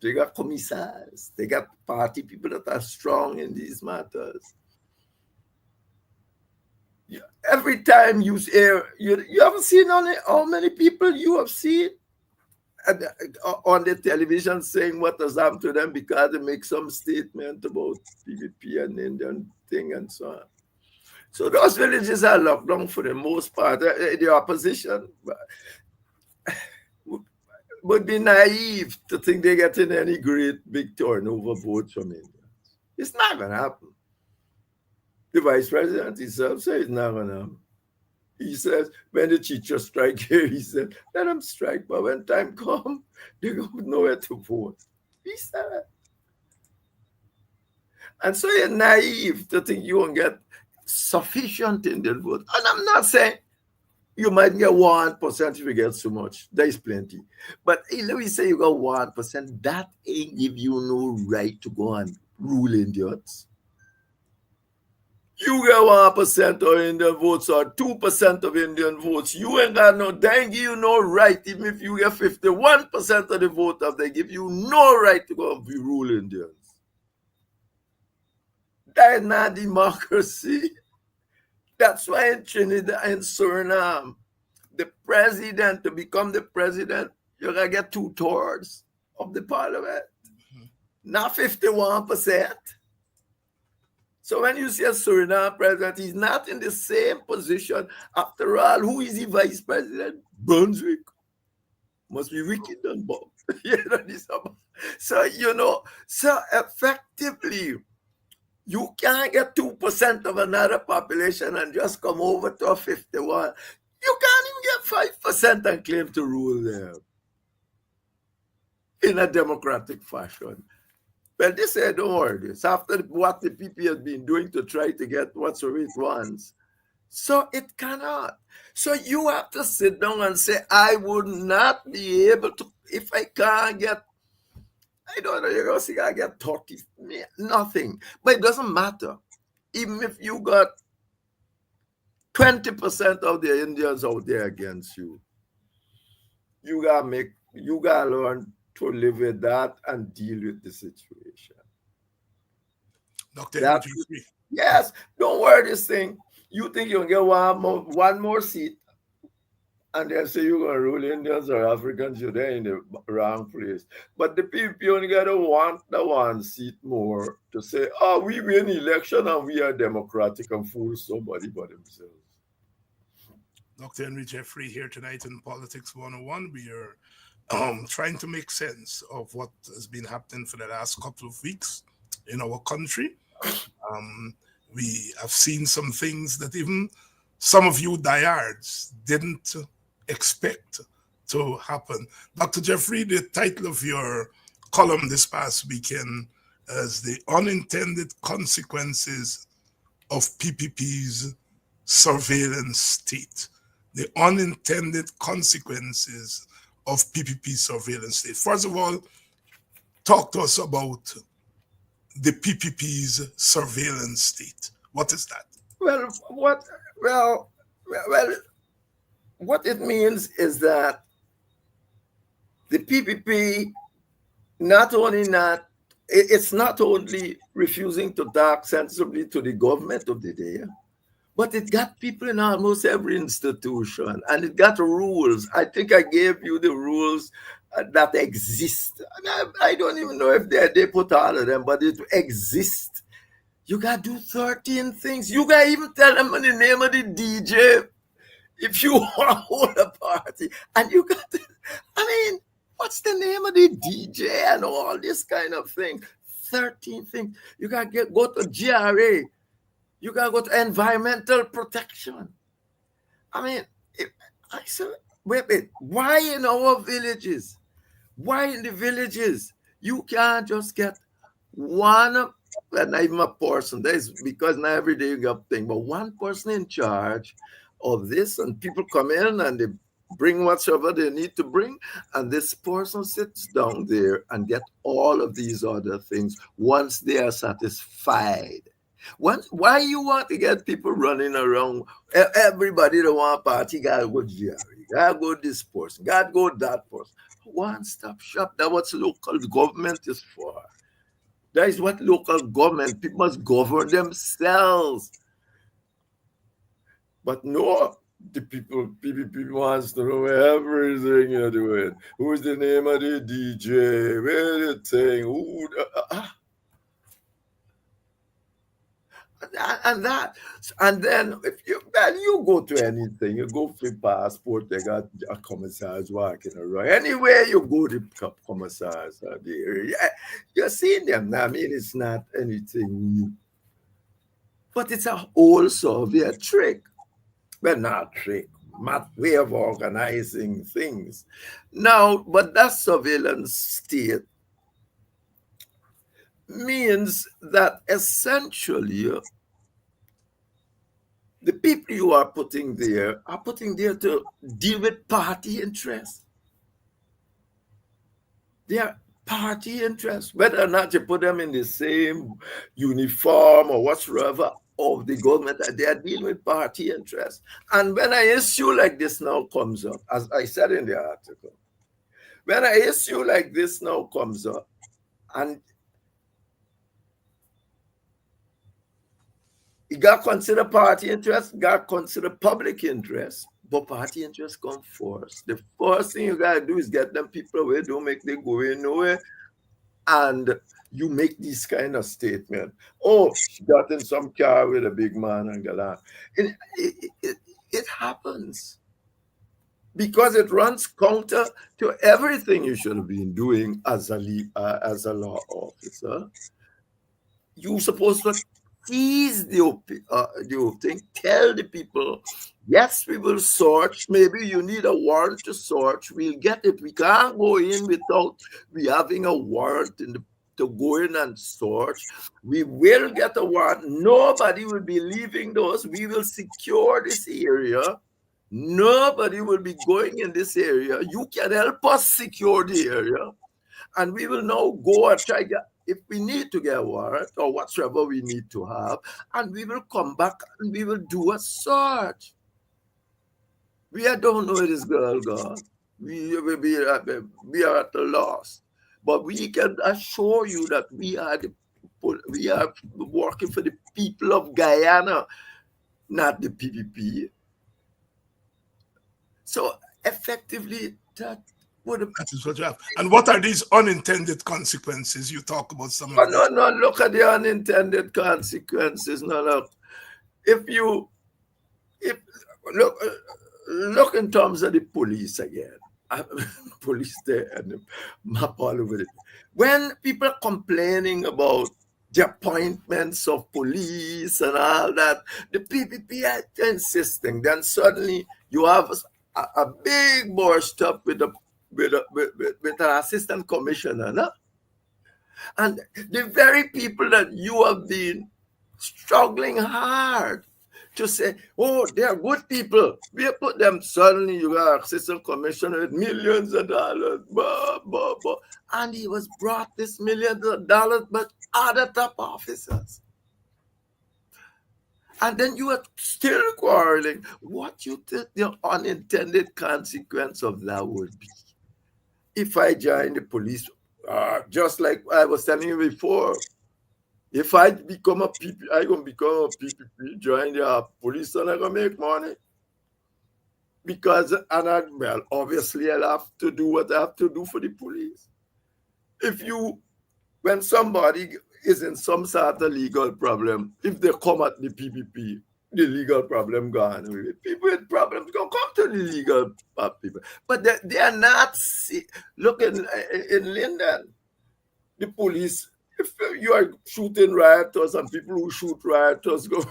They got commissars. They got party people that are strong in these matters. Every time you hear, you haven't seen how many people you have seen on the television saying what has happened to them because they make some statement about PPP and Indian thing and so on. So those villages are locked down for the most part. The opposition would be naive to think they're getting any great big turnover votes from India. It's not going to happen. The vice president himself says it's not going to happen. He says, when the teachers strike here, he said, let them strike, but when time comes, they don't know where to vote. He said that. And so you're naive to think you won't get sufficient Indian vote. And I'm not saying you might get 1% if you get so much. There is plenty. But let me say you got 1%, that ain't give you no right to go and rule Indians. You get 1% of Indian votes or 2% of Indian votes. You ain't got no, they ain't give you no right. Even if you get 51% of the vote, they give you no right to go and rule Indians. That is not democracy. That's why in Trinidad and Suriname, the president, to become the president, you gotta get 2/3 of the parliament, not 51%. So when you see a Suriname president, he's not in the same position. After all, who is the vice president? Brunswick. Must be wicked and Bob. So, so effectively, you can't get 2% of another population and just come over to a 51. You can't even get 5% and claim to rule there in a democratic fashion. Well, they say, don't worry, this after what the PP has been doing to try to get whatsoever it wants. So it cannot. So you have to sit down and say, I would not be able to, if I can't get, I don't know, you're going to see I get 30, nothing. But it doesn't matter. Even if you got 20% of the Indians out there against you, you got to learn to live with that and deal with the situation. Dr. Yes, don't worry this thing. You think you'll get one more seat, and they say you're going to rule Indians or Africans, you're there in the wrong place. But the people only got to want the one seat more to say, oh, we win election and we are democratic and fool somebody but themselves. Dr. Henry Jeffrey here tonight in Politics 101. We are trying to make sense of what has been happening for the last couple of weeks in our country. We have seen some things that even some of you diehards didn't expect to happen. Dr. Jeffrey, the title of your column this past weekend is The Unintended Consequences of PPP's Surveillance State. The unintended consequences of PPP surveillance state. First of all, talk to us about the PPP's surveillance state. What is that? Well, what it means is that the PPP it's not only refusing to talk sensibly to the government of the day, but it got people in almost every institution, and it got rules. I think I gave you the rules that exist. I don't even know if they put all of them, but it exists. You got to do 13 things. You got to even tell them the name of the DJ if you want to hold a party. And you got to, what's the name of the DJ and all this kind of thing? 13 things. You got to go to GRA. You got to go to environmental protection. I said, wait, why in our villages? Why in the villages? You can't just get one, well, not even a person. That is because not every day you get a thing, but one person in charge of this, and people come in and they bring whatever they need to bring, and this person sits down there and get all of these other things once they are satisfied. Why you want to get people running around? Everybody that want party, gotta go GRA, gotta go this person, gotta go that person. One-stop shop. That's what local government is for. That is what local government, people must govern themselves. But no, the PPP wants to know everything you're doing. Who's the name of the DJ? Where the thing? Who? And then if you go to anything, you go for passport, they got a commissars walking around. Anywhere you go, the commissars are there. Yeah, you're seeing them now. I mean, it's not anything new. But it's a whole Soviet trick. Well, not trick, way of organizing things. Now, but that surveillance state means that essentially the people you are putting there to deal with party interests. They are party interests, whether or not you put them in the same uniform or whatsoever of the government, they are dealing with party interests. And when an issue like this now comes up, as I said in the article, when an issue like this now comes up, and you got to consider party interest, got to consider public interest, but party interest come first. The first thing you got to do is get them people away, don't make them go in nowhere, and you make this kind of statement. Oh, she got in some car with a big man and got on. It happens because it runs counter to everything you should have been doing as a law officer. You're supposed to seize the thing, tell the people, yes, we will search. Maybe you need a warrant to search. We'll get it. We can't go in without we having a warrant to go in and search. We will get a warrant. Nobody will be leaving those. We will secure this area. Nobody will be going in this area. You can help us secure the area. And we will now go and try get, if we need to get a warrant or whatever we need to have, and we will come back and we will do a search. We don't know where this girl gone. We are at a loss. But we can assure you that we are working for the people of Guyana, not the PPP. So effectively, that is what you have. And what are these unintended consequences? You talk about some of them. No, look at the unintended consequences. No, look. Look in terms of the police again. Police there and the map all over it. When people are complaining about the appointments of police and all that, the PPP are insisting. Then suddenly you have a big burst up with an assistant commissioner, no? And the very people that you have been struggling hard to say, oh, they are good people. We put them, suddenly you got assistant commissioner with millions of dollars, blah, blah, blah. And he was brought this millions of dollars, but other top officers. And then you are still quarreling. What you think the unintended consequence of that would be? If I join the police, just like I was telling you before, if I become a PPP, I'm going to become a PPP, join the police, and I'm going to make money. Because, obviously, I'll have to do what I have to do for the police. When somebody is in some sort of legal problem, if they come at the PPP, the legal problem gone. People with problems going to come to the legal people. But they are not, look in Linden, the police, if you are shooting rioters and people who shoot rioters go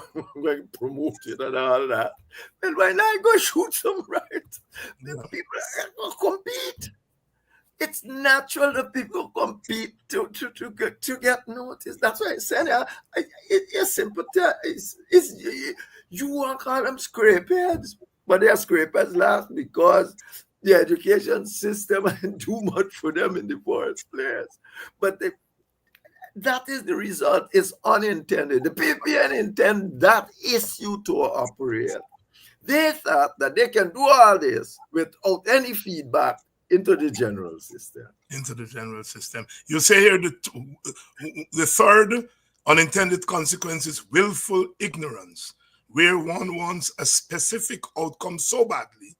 promoted and all that, then why not go shoot some rioters? The people are going to compete. It's natural that people compete to get noticed. That's why I said it's simple. You want to call them scrapeheads, but they are scrapeheads last because the education system didn't do much for them in the first place. But that is the result. It's unintended. The PPN intend that issue to operate. They thought that they can do all this without any feedback into the general system. Into the general system. You say here the third unintended consequence is willful ignorance. where one wants a specific outcome so badly,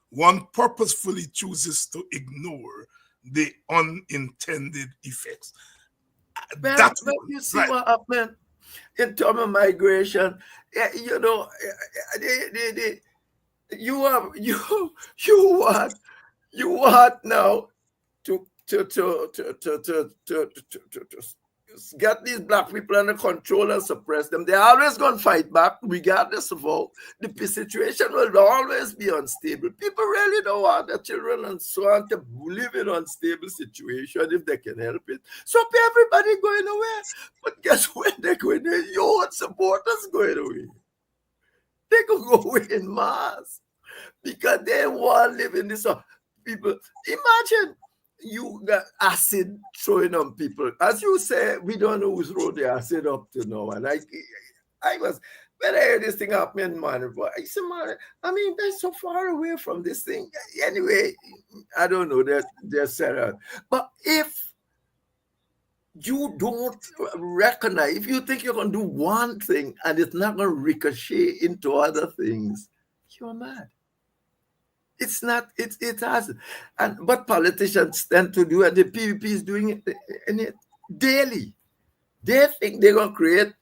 one purposefully chooses to ignore the unintended effects. But you see right. what happened in terms of migration. You know, you want now to get these black people under control and suppress them. They're always going to fight back, regardless of how the situation will always be unstable. People really don't want their children and so on to live in an unstable situation if they can help it. So everybody going away. But guess when they're going away? Your supporters going away. They could go away in mass because they want to live in this. People, imagine you got acid throwing on people. As you say, we don't know who's thrown the acid up to now. And I was, when I heard this thing happening, man, I said, man, I mean, they're so far away from this thing. Anyway, I don't know, they're set out. But if you don't recognize, if you think you're going to do one thing and it's not going to ricochet into other things, you're mad. It's not, it has, but politicians tend to do it. The PVP is doing it daily. They think they're going to create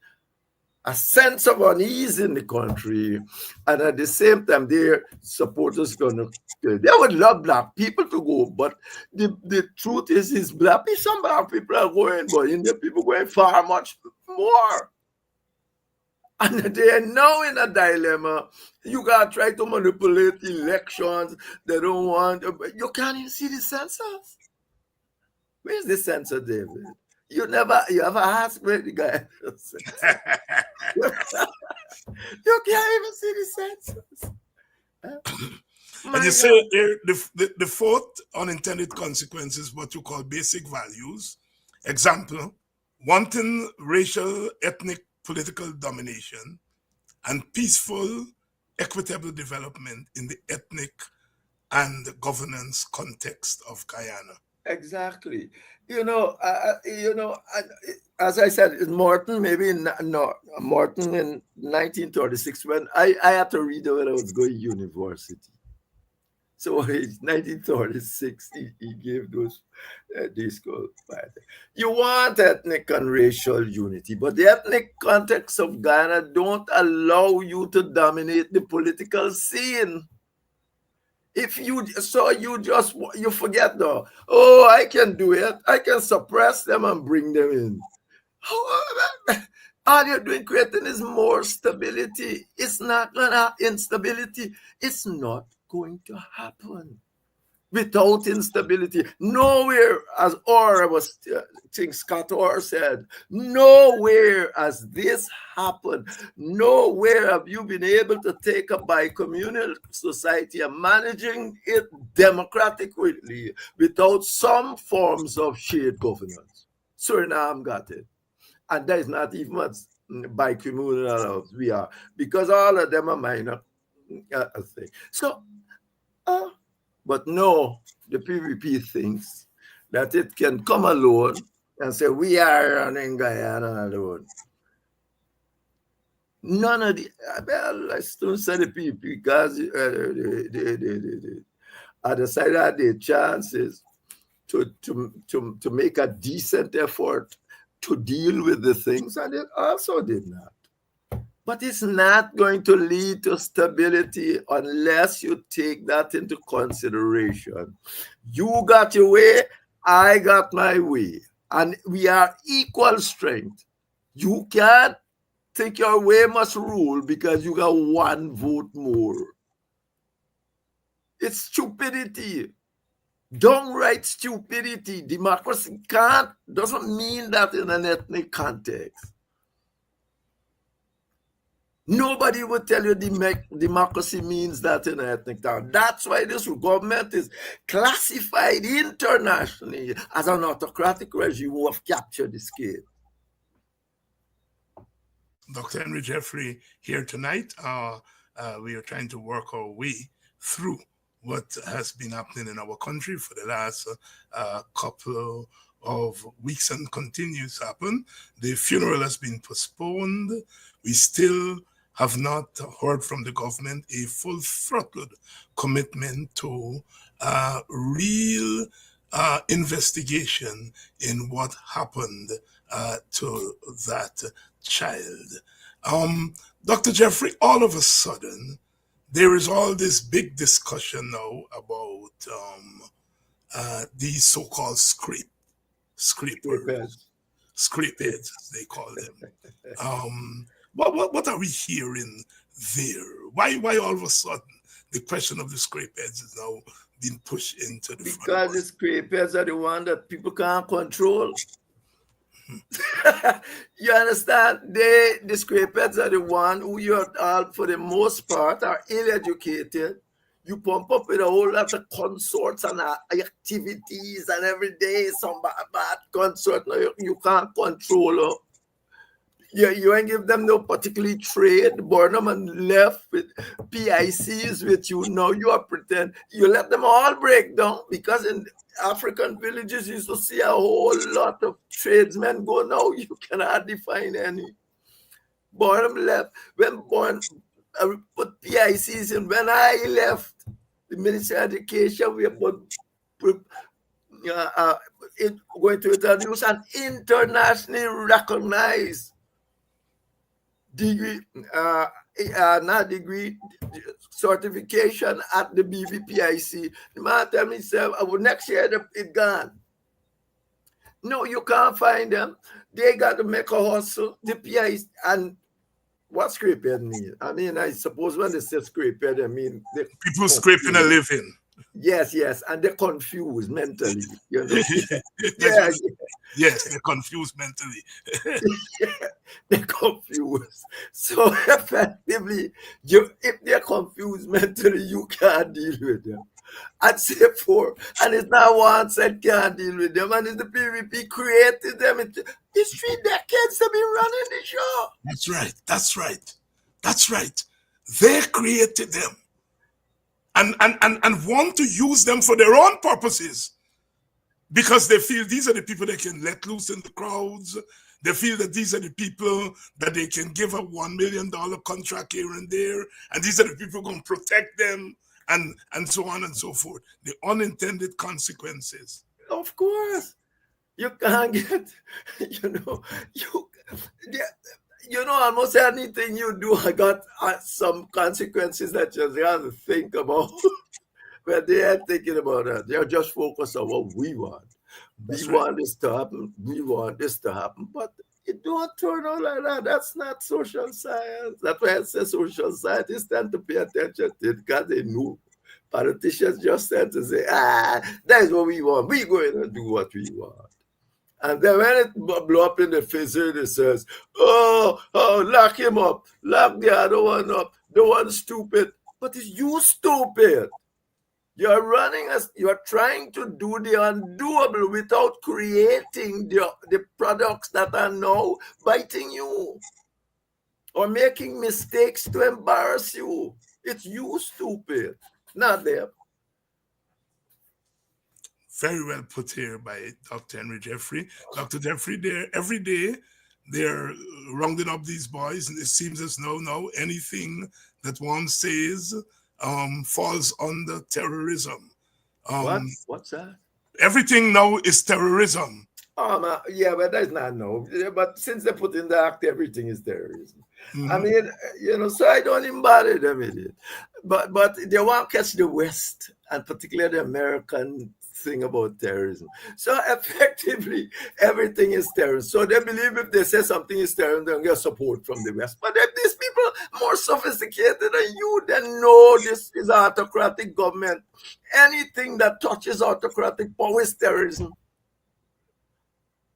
a sense of unease in the country, and at the same time, their supporters going to, they would love black people to go, but the truth is some black people are going, but Indian people going far much more. And they are now in a dilemma. You got to try to manipulate elections. They don't want, you can't even see the census. Where's the census, David? You ever asked where the guy is? You can't even see the census. And you say the fourth unintended consequence is what you call basic values. Example, wanting racial, ethnic, political domination and peaceful, equitable development in the ethnic and governance context of Guyana. Exactly. As I said, Morton, Morton in 1936, when I had to read it when I was going to university. So in 1936, he gave those discourse. You want ethnic and racial unity, but the ethnic context of Ghana don't allow you to dominate the political scene. If you forget though, oh, I can do it. I can suppress them and bring them in. However, all you're doing creating is more stability. It's not gonna instability. It's not going to happen without instability. Nowhere, as Orr was, I think Scott Orr said, nowhere has this happened. Nowhere have you been able to take a bi-communal society and managing it democratically without some forms of shared governance. Suriname got it. And that is not even much bi-communal as we are, because all of them are minor things. So, but no, the PVP thinks that it can come alone and say, we are running Guyana alone. None of the, well, I still say the PVP because I decided the chances to make a decent effort to deal with the things, and it also did not. But it's not going to lead to stability unless you take that into consideration. You got your way, I got my way. And we are equal strength. You can't think your way must rule because you got one vote more. It's stupidity. Downright stupidity. Democracy doesn't mean that in an ethnic context. Nobody would tell you democracy means that in an ethnic town. That's why this government is classified internationally as an autocratic regime who have captured the scale. Dr. Henry Jeffrey here tonight. We are trying to work our way through what has been happening in our country for the last couple of weeks and continues to happen. The funeral has been postponed. We still have not heard from the government a full-throttled commitment to real investigation in what happened to that child. Dr. Jeffrey, all of a sudden, there is all this big discussion now about these so-called scrapers, scrapeheads, as they call them. What are we hearing there? Why all of a sudden the question of the scrapeheads is now being pushed into the front? Because the scrapeheads are the one that people can't control. You understand? The scrapeheads are the one who you are, for the most part, are ill-educated. You pump up with a whole lot of consorts and activities, and every day some bad consort. No, you can't control her. You ain't give them no particularly trade. Burnham and left with PICs with you. Now you are pretend. You let them all break down, because in African villages you used to see a whole lot of tradesmen go. Now you can hardly find any. Burnham left. When Burnham put PICs in, when I left the Ministry of Education, we put going to introduce an internationally recognized degree, not degree, certification at the BVPIC. The man tell me, next year it gone. No, you can't find them. They got to make a hustle. The PIC, and what scrapehead mean? I mean, I suppose when they say scrapehead, I mean people scraping a living. Yes, and they're confused mentally. You know? Yes, they're confused mentally. They're confused. So effectively, if they're confused mentally, you can't deal with them. I'd say and it's not one said can't deal with them, and it's the PVP created them. It's 3 decades they've been running the show. That's right. They created them. And want to use them for their own purposes, because they feel these are the people they can let loose in the crowds. They feel that these are the people that they can give a $1 million contract here and there, and these are the people going to protect them, and so on and so forth. The unintended consequences. Of course, you can't get, almost anything you do, I got some consequences that you have to think about. But they ain't thinking about that. They're just focused on what we want. We want this to happen. We want this to happen. But it don't turn out like that. That's not social science. That's why I say social scientists tend to pay attention to it, because they know. Politicians just tend to say, that's what we want. We're going to do what we want. And then when it blow up in the face, it says, oh, lock him up. Lock the other one up. The one stupid. But it's you stupid. You're trying to do the undoable without creating the products that are now biting you or making mistakes to embarrass you. It's you stupid, not them. Very well put here by Dr. Henry Jeffrey. Dr. Jeffrey, every day they're rounding up these boys, and it seems as though now anything that one says falls under terrorism. What's that? Everything now is terrorism. Yeah, but that's not no. But since they put in the act, everything is terrorism. I mean, so I don't even bother them with it. But they want to catch the West, and particularly the American thing about terrorism. So effectively, everything is terrorism. So they believe if they say something is terrorism, they'll get support from the West. But if these people more sophisticated than you, they know this is autocratic government. Anything that touches autocratic power is terrorism.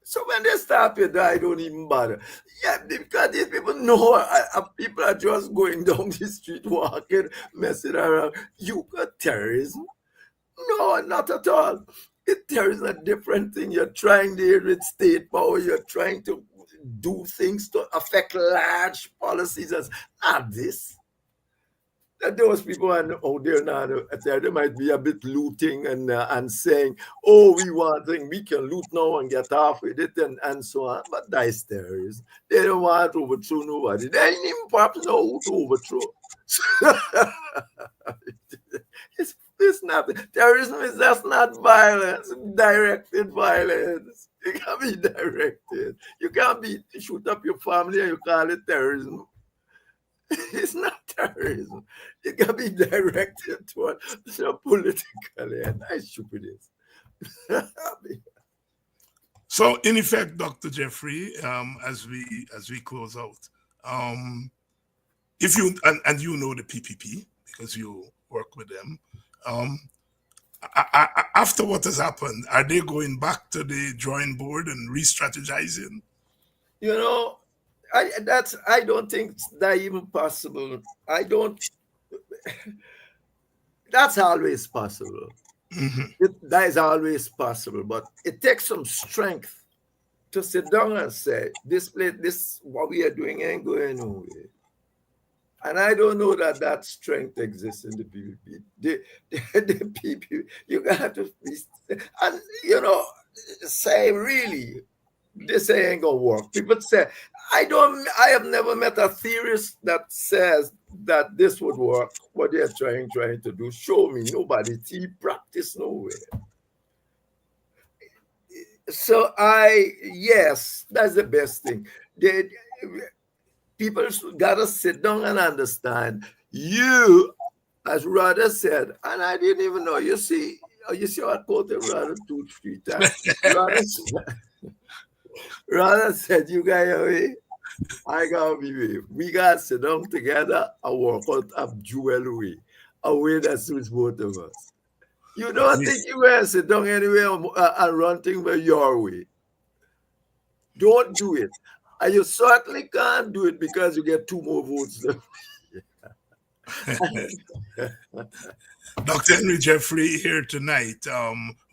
So when they start with that, I don't even bother. Yeah, because these people know people are just going down the street, walking, messing around. You got terrorism? No, not at all. There is a different thing. You're trying to deal with state power. You're trying to do things to affect large policies. As not this. And those people are out there now, they might be a bit looting and saying, oh, we can loot now and get off with it and so on. But that's terrorism. They don't want to overthrow nobody. They ain't even perhaps know who to overthrow. It's not terrorism is just not violence, directed violence. It can be directed. You can't shoot up your family and you call it terrorism. It's not terrorism. It can be directed toward politically, and that's stupidness. So, in effect, Dr. Jeffrey, as we close out, if you and you know the PPP because you work with them, after what has happened, are they going back to the drawing board and re-strategizing? You know, I don't think that even possible. That's always possible. Mm-hmm. That is always possible, but it takes some strength to sit down and say, this what we are doing ain't going nowhere. And I don't know that strength exists in the PPP. The PPP, you got to be, and say really, this ain't gonna work. People say, I have never met a theorist that says that this would work, what they're trying to do. Show me. Nobody see practice nowhere. So yes, that's the best thing. People gotta sit down and understand. You, as Rada said, and I didn't even know, you see I quoted Rada 2-3 times. Rada said, you guys away, I gotta be with you. We gotta sit down together and work out a dual way, a way that suits both of us. You don't think you gonna sit down anywhere and run things by your way. Don't do it. And you certainly can't do it because you get 2 more votes. Dr. Henry Jeffrey here tonight,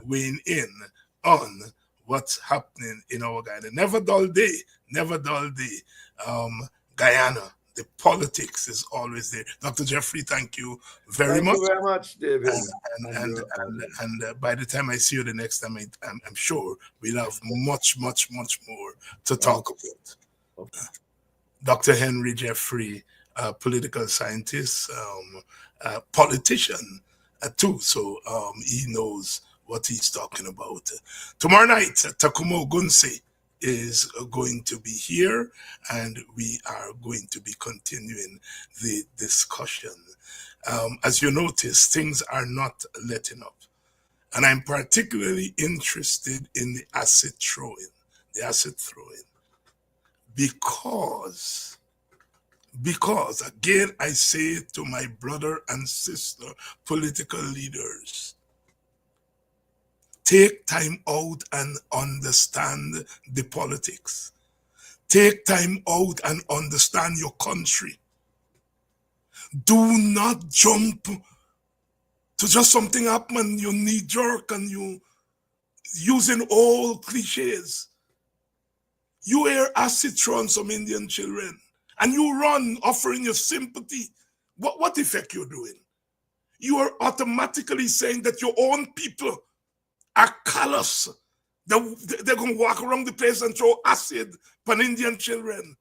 weighing in on what's happening in our Guyana. Never dull day. Guyana, the politics is always there. Dr. Jeffrey, thank you very much. Thank you very much, David. And by the time I see you the next time, I'm sure we'll have much more to talk about. Okay. Dr. Henry Jeffrey, political scientist, politician too, so he knows what he's talking about. Tomorrow night, Takumo Gunse is going to be here, and we are going to be continuing the discussion. As you notice, things are not letting up, and I'm particularly interested in the asset throwing, because again, I say to my brother and sister political leaders, take time out and understand the politics. Take time out and understand your country. Do not jump to just something happen and you knee jerk and you using old cliches. You hear acid thrown on some Indian children and you run offering your sympathy. What effect you're doing? You are automatically saying that your own people are callous. They're going to walk around the place and throw acid on Indian children.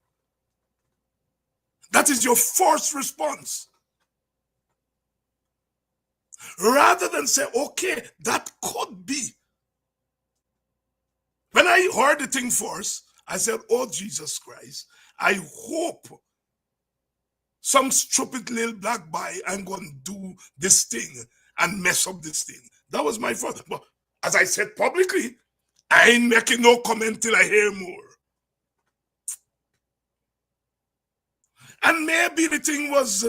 That is your first response. Rather than say, okay, that could be. When I heard the thing first, I said, oh, Jesus Christ, I hope some stupid little black boy ain't going to do this thing and mess up this thing. That was my first. But as I said publicly, I ain't making no comment till I hear more. And maybe the thing was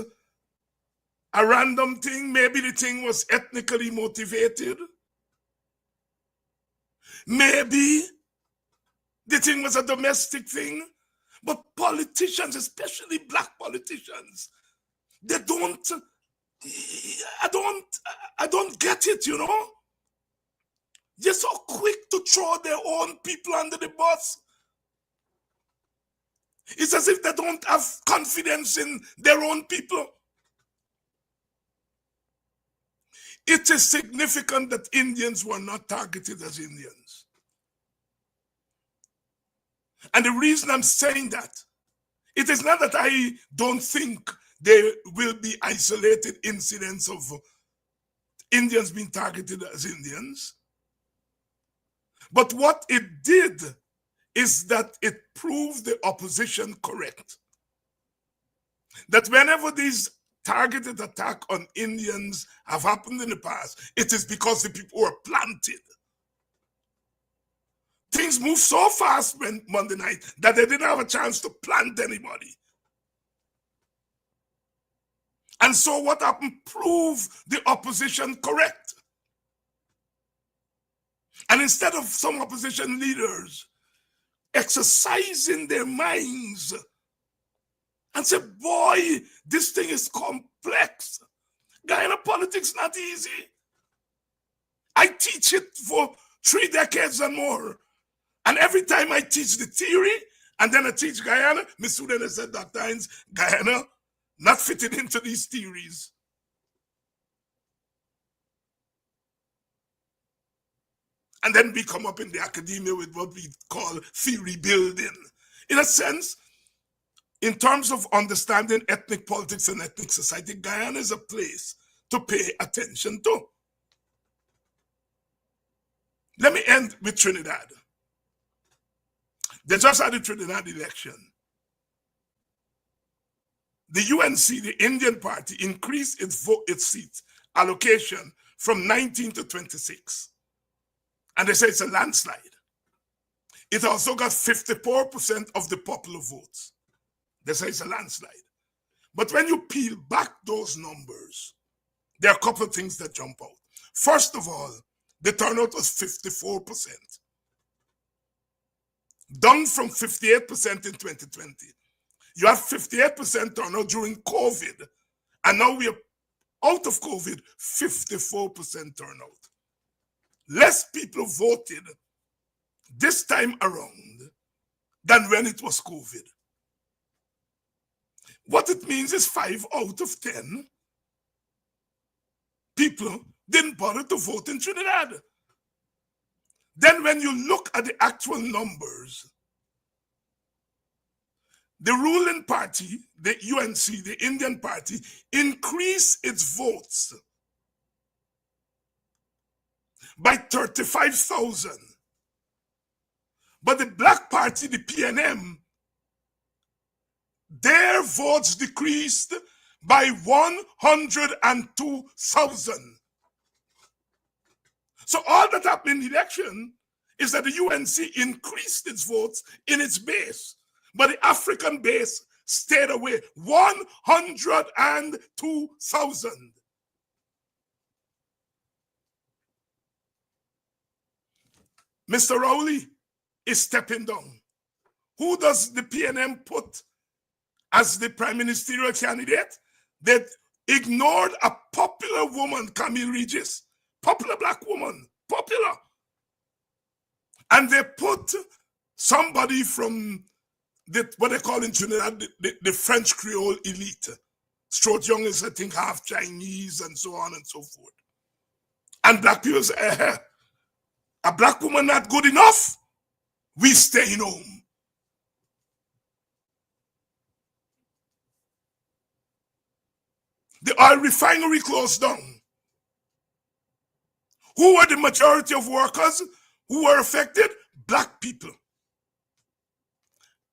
a random thing. Maybe the thing was ethnically motivated. Maybe the thing was a domestic thing. But politicians, especially black politicians, they don't, I don't get it, you know? They're so quick to throw their own people under the bus. It's as if they don't have confidence in their own people. It is significant that Indians were not targeted as Indians. And the reason I'm saying that, it is not that I don't think there will be isolated incidents of Indians being targeted as Indians. But what it did is that it proved the opposition correct. That whenever these targeted attacks on Indians have happened in the past, it is because the people were planted. Things moved so fast Monday night that they didn't have a chance to plant anybody. And so what happened proved the opposition correct. And instead of some opposition leaders exercising their minds and say, boy, this thing is complex. Guyana politics not easy. I teach it for 3 decades and more. And every time I teach the theory, and then I teach Guyana, my student has said that times, Guyana not fitting into these theories. And then we come up in the academia with what we call theory building. In a sense, in terms of understanding ethnic politics and ethnic society, Guyana is a place to pay attention to. Let me end with Trinidad. They just had the Trinidad election. The UNC, the Indian Party, increased its seat allocation from 19 to 26. And they say it's a landslide. It also got 54% of the popular votes. They say it's a landslide. But when you peel back those numbers, there are a couple of things that jump out. First of all, the turnout was 54%. Down from 58% in 2020. You had 58% turnout during COVID, and now we are out of COVID, 54% turnout. Less people voted this time around than when it was COVID. What it means is 5 out of 10 people didn't bother to vote in Trinidad. Then when you look at the actual numbers, the ruling party, the UNC, the Indian Party, increased its votes by 35,000. But the Black Party, the PNM, their votes decreased by 102,000. So all that happened in the election is that the UNC increased its votes in its base, but the African base stayed away. 102,000. Mr. Rowley is stepping down. Who does the PNM put as the prime ministerial candidate? They ignored a popular woman, Camille Regis, popular black woman, popular. And they put somebody from what they call in Trinidad, the French Creole elite. Strout Young is, I think, half Chinese and so on and so forth. And black people say, a black woman not good enough? We staying home. The oil refinery closed down. Who were the majority of workers who were affected? Black people.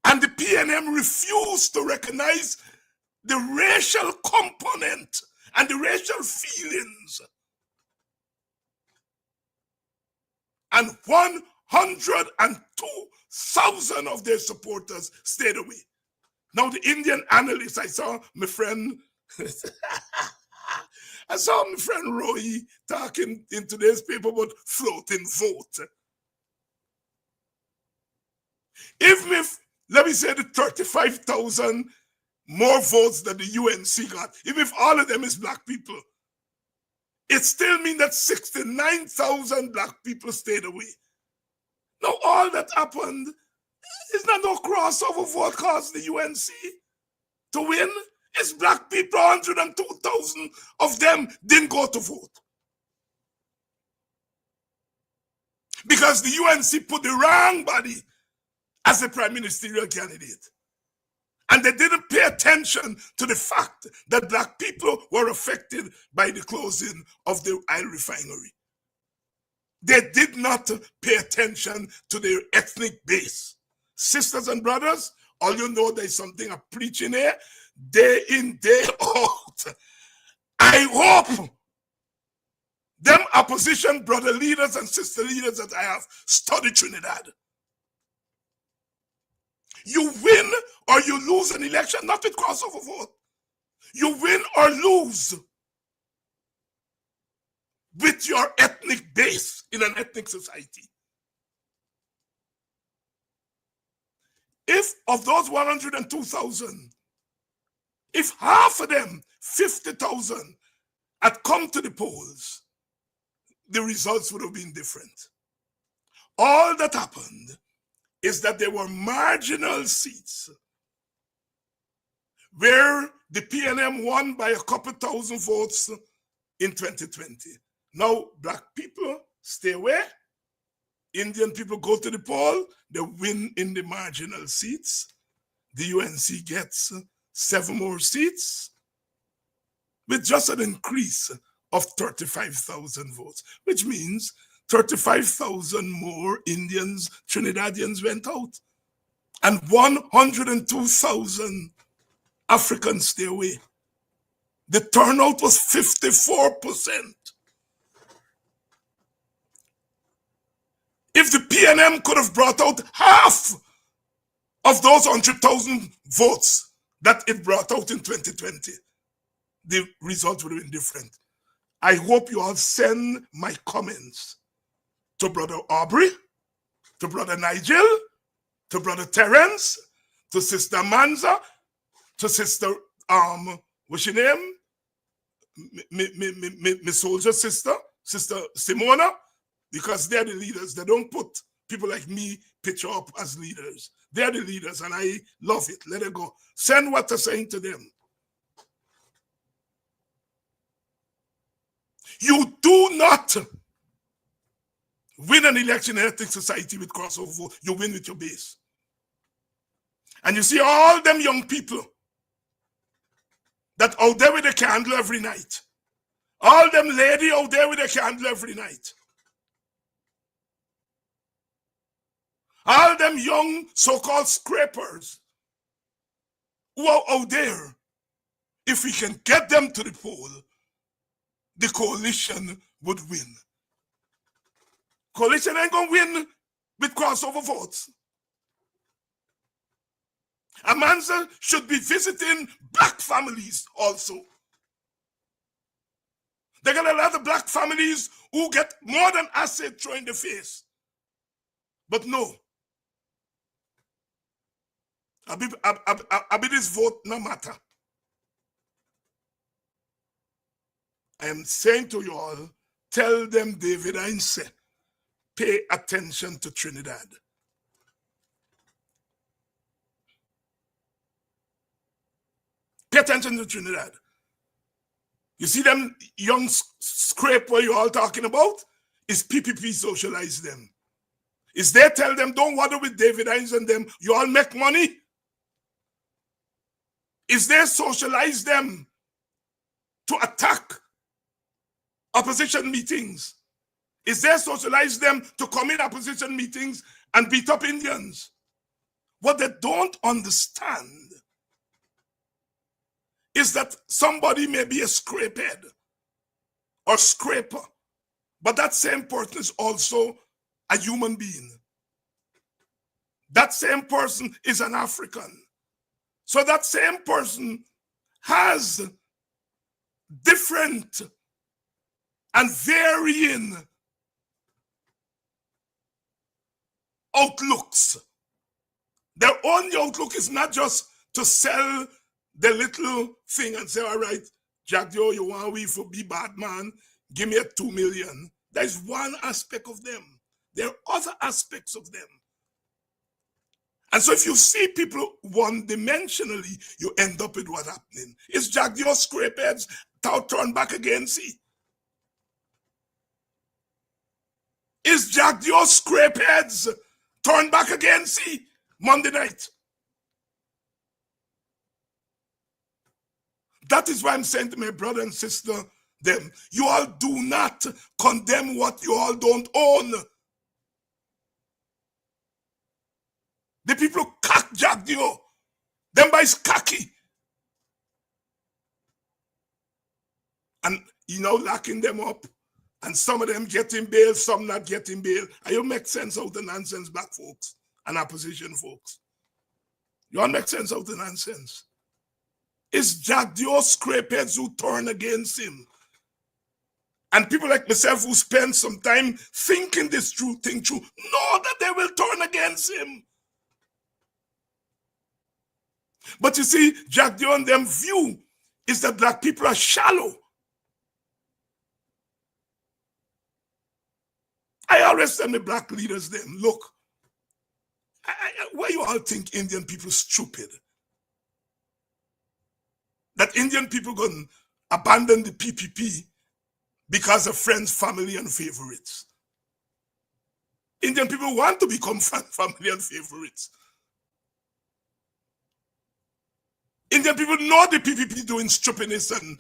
And the PNM refused to recognize the racial component and the racial feelings. And 102,000 of their supporters stayed away. Now the Indian analysts, I saw my friend Roy talking in today's paper about floating vote. Let me say the 35,000 more votes that the UNC got, even if all of them is black people, it still means that 69,000 black people stayed away. Now all that happened is not no crossover vote caused the UNC to win. It's black people, 102,000 of them didn't go to vote. because the UNC put the wrong body as the prime ministerial candidate. And they didn't pay attention to the fact that black people were affected by the closing of the oil refinery. They did not pay attention to their ethnic base. Sisters and brothers, all you know, there's something I'm preaching here, day in, day out. I hope them opposition brother leaders and sister leaders that I have studied Trinidad, you win or you lose an election, not with crossover vote. You win or lose with your ethnic base in an ethnic society. If of those 102,000, if half of them, 50,000, had come to the polls, the results would have been different. All that happened is that there were marginal seats where the PNM won by a couple thousand votes in 2020. Now, black people stay away. Indian people go to the poll. They win in the marginal seats. The UNC gets 7 more seats with just an increase of 35,000 votes, which means 35,000 more Indians, Trinidadians went out. And 102,000 Africans stay away. The turnout was 54%. If the PNM could have brought out half of those 100,000 votes that it brought out in 2020, the results would have been different. I hope you all send my comments to Brother Aubrey, to Brother Nigel, to Brother Terence, to Sister Manza, to Sister, what's your name? My soldier sister, Sister Simona, because they're the leaders. They don't put people like me picture up as leaders. They're the leaders, and I love it. Let it go. Send what they're saying to them. You do not win an election in an ethnic society with crossover vote. You win with your base. And you see all them young people that out there with a candle every night. All them lady out there with a candle every night. All them young so-called scrapers who are out there. If we can get them to the poll, the coalition would win. Coalition ain't gonna win with crossover votes. Amanza should be visiting black families also. They got a lot of black families who get more than acid thrown in the face. But no. Abi this vote no matter. I am saying to you all, tell them David Ainse, pay attention to Trinidad. Pay attention to Trinidad. You see them young scrape where you all talking about? Is PPP socialize them? Is they tell them don't bother with David Ainse and them, you all make money? Is they socialize them to attack opposition meetings? Is they socialize them to come in opposition meetings and beat up Indians? What they don't understand is that somebody may be a scrapehead or scraper, but that same person is also a human being. That same person is an African. So that same person has different and varying outlooks. Their only outlook is not just to sell the little thing and say, all right, Jack Joe, you want we for be bad man, give me a 2 million. That is one aspect of them. There are other aspects of them. And so if you see people one-dimensionally, you end up with what's happening. It's Jack Joe scrapeheads, turn back again, see. Is Jack Dio scrapeheads turned back again, see, Monday night? That is why I'm saying to my brother and sister, them, you all do not condemn what you all don't own. The people who cock Jack Dio, them boys cocky. And you know, locking them up, and some of them getting bail, some not getting bail. And you make sense of the nonsense, black folks and opposition folks. You all make sense of the nonsense. It's Jack Dio scrapeheads who turn against him. And people like myself who spend some time thinking this true thing true, know that they will turn against him. But you see, Jack Dio and them view is that black people are shallow. I always tell the black leaders them, look, why you all think Indian people stupid? That Indian people gonna abandon the PPP because of friends, family, and favorites. Indian people want to become family and favorites. Indian people know the PPP doing stupidness and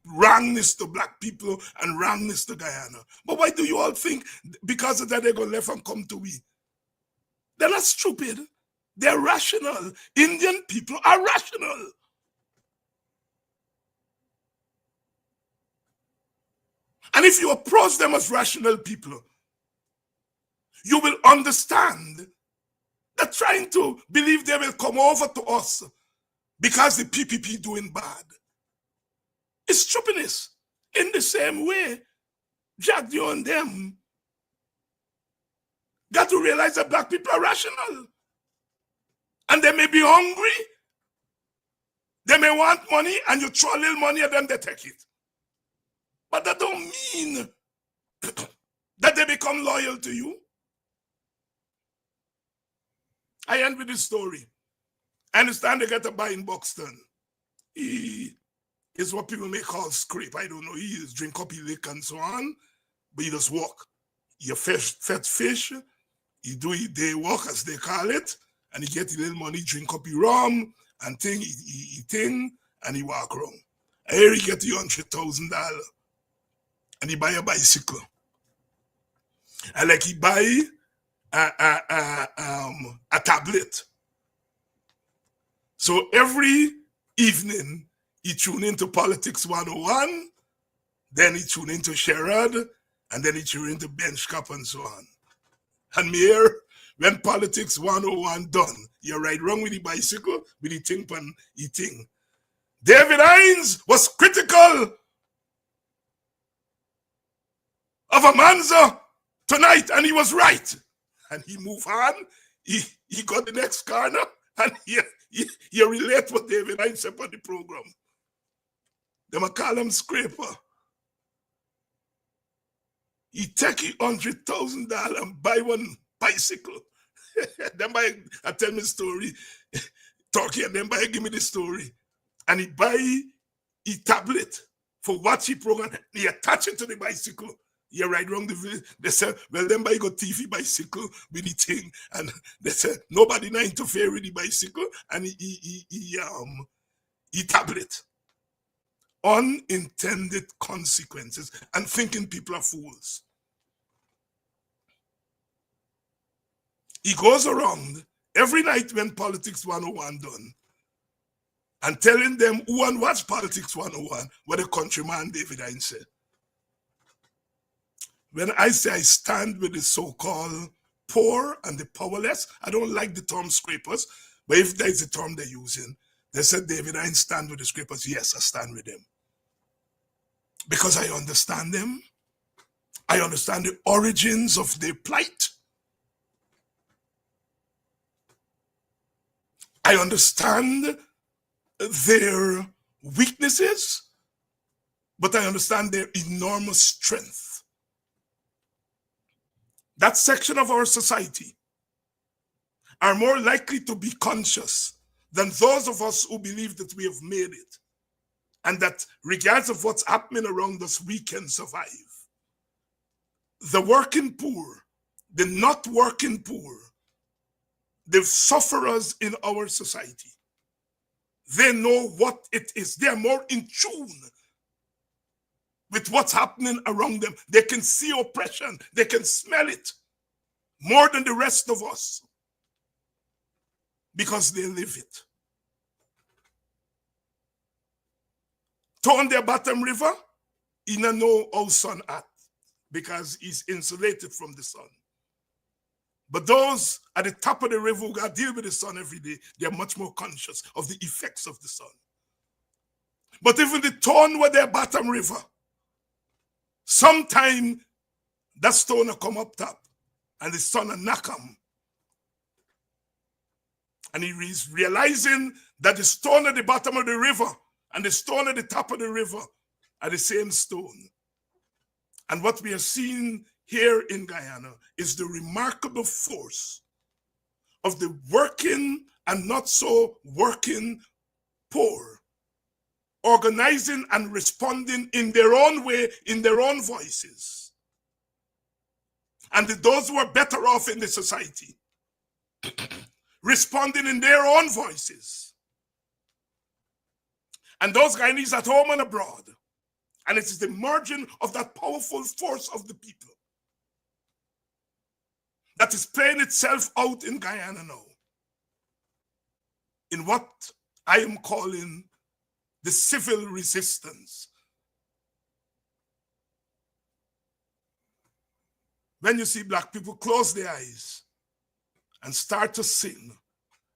wrongness to black people and wrongness to Guyana. But why do you all think because of that they're going to left and come to we? They're not stupid. They're rational. Indian people are rational. And if you approach them as rational people, you will understand that trying to believe they will come over to us because the PPP doing bad is stupidness. In the same way, Jack Dio and them got to realize that black people are rational. And they may be hungry. They may want money, and you throw a little money at them, they take it. But that don't mean that they become loyal to you. I end with this story. I understand they get a buy in Buxton. He is what people may call scrape. I don't know. He is drink up, he lick and so on. But he just walk. You fetch fish. He do his day walk, as they call it. And he get a little money, drink up his rum, and thing, he thing, and he walk around. And here he get $100,000. And he buy a bicycle. And like he buy a tablet. So every evening, he tune into Politics 101, then he tune into Sherrod, and then he tune into Bench Cup and so on. And me here, when Politics 101 done, you're right wrong with the bicycle, with the thing pan, the thing. David Hines was critical of Amanza tonight, and he was right. And he moved on, he got the next corner, and you relate what David Hines said on the program. They might call him scraper. He take $100,000 and buy one bicycle. Then I tell me the story, Turkey, and then give me the story. And he buy a tablet for watch the program. He attach it to the bicycle. You right wrong. They said, well, then buy got TV bicycle with the thing. And they said, nobody not interfere with the bicycle. And he tablet. Unintended consequences and thinking people are fools. He goes around every night when Politics 101 done and telling them who and watch Politics 101 what the countryman David Hines said. When I say I stand with the so-called poor and the powerless, I don't like the term scrapers, but if there's a term they're using, they said David Hines stand with the scrapers. Yes, I stand with them. Because I understand them. I understand the origins of their plight. I understand their weaknesses, but I understand their enormous strength. That section of our society are more likely to be conscious than those of us who believe that we have made it, and that regardless of what's happening around us, we can survive. The working poor the not working poor, the sufferers in our society. They know what it is. They are more in tune with what's happening around them. They can see oppression. They can smell it more than the rest of us because they live it. Turn their bottom river, he no know how sun at because he's insulated from the sun. But those at the top of the river who got to deal with the sun every day, they're much more conscious of the effects of the sun. But even the town where their bottom river, sometime that stone will come up top and the sun will knock him. And he is realizing that the stone at the bottom of the river and the stone at the top of the river are the same stone. And what we are seeing here in Guyana is the remarkable force of the working and not so working poor, organizing and responding in their own way, in their own voices. And those who are better off in the society, responding in their own voices. And those Guyanese at home and abroad. And it is the merging of that powerful force of the people that is playing itself out in Guyana now, in what I am calling the civil resistance. When you see black people close their eyes and start to sing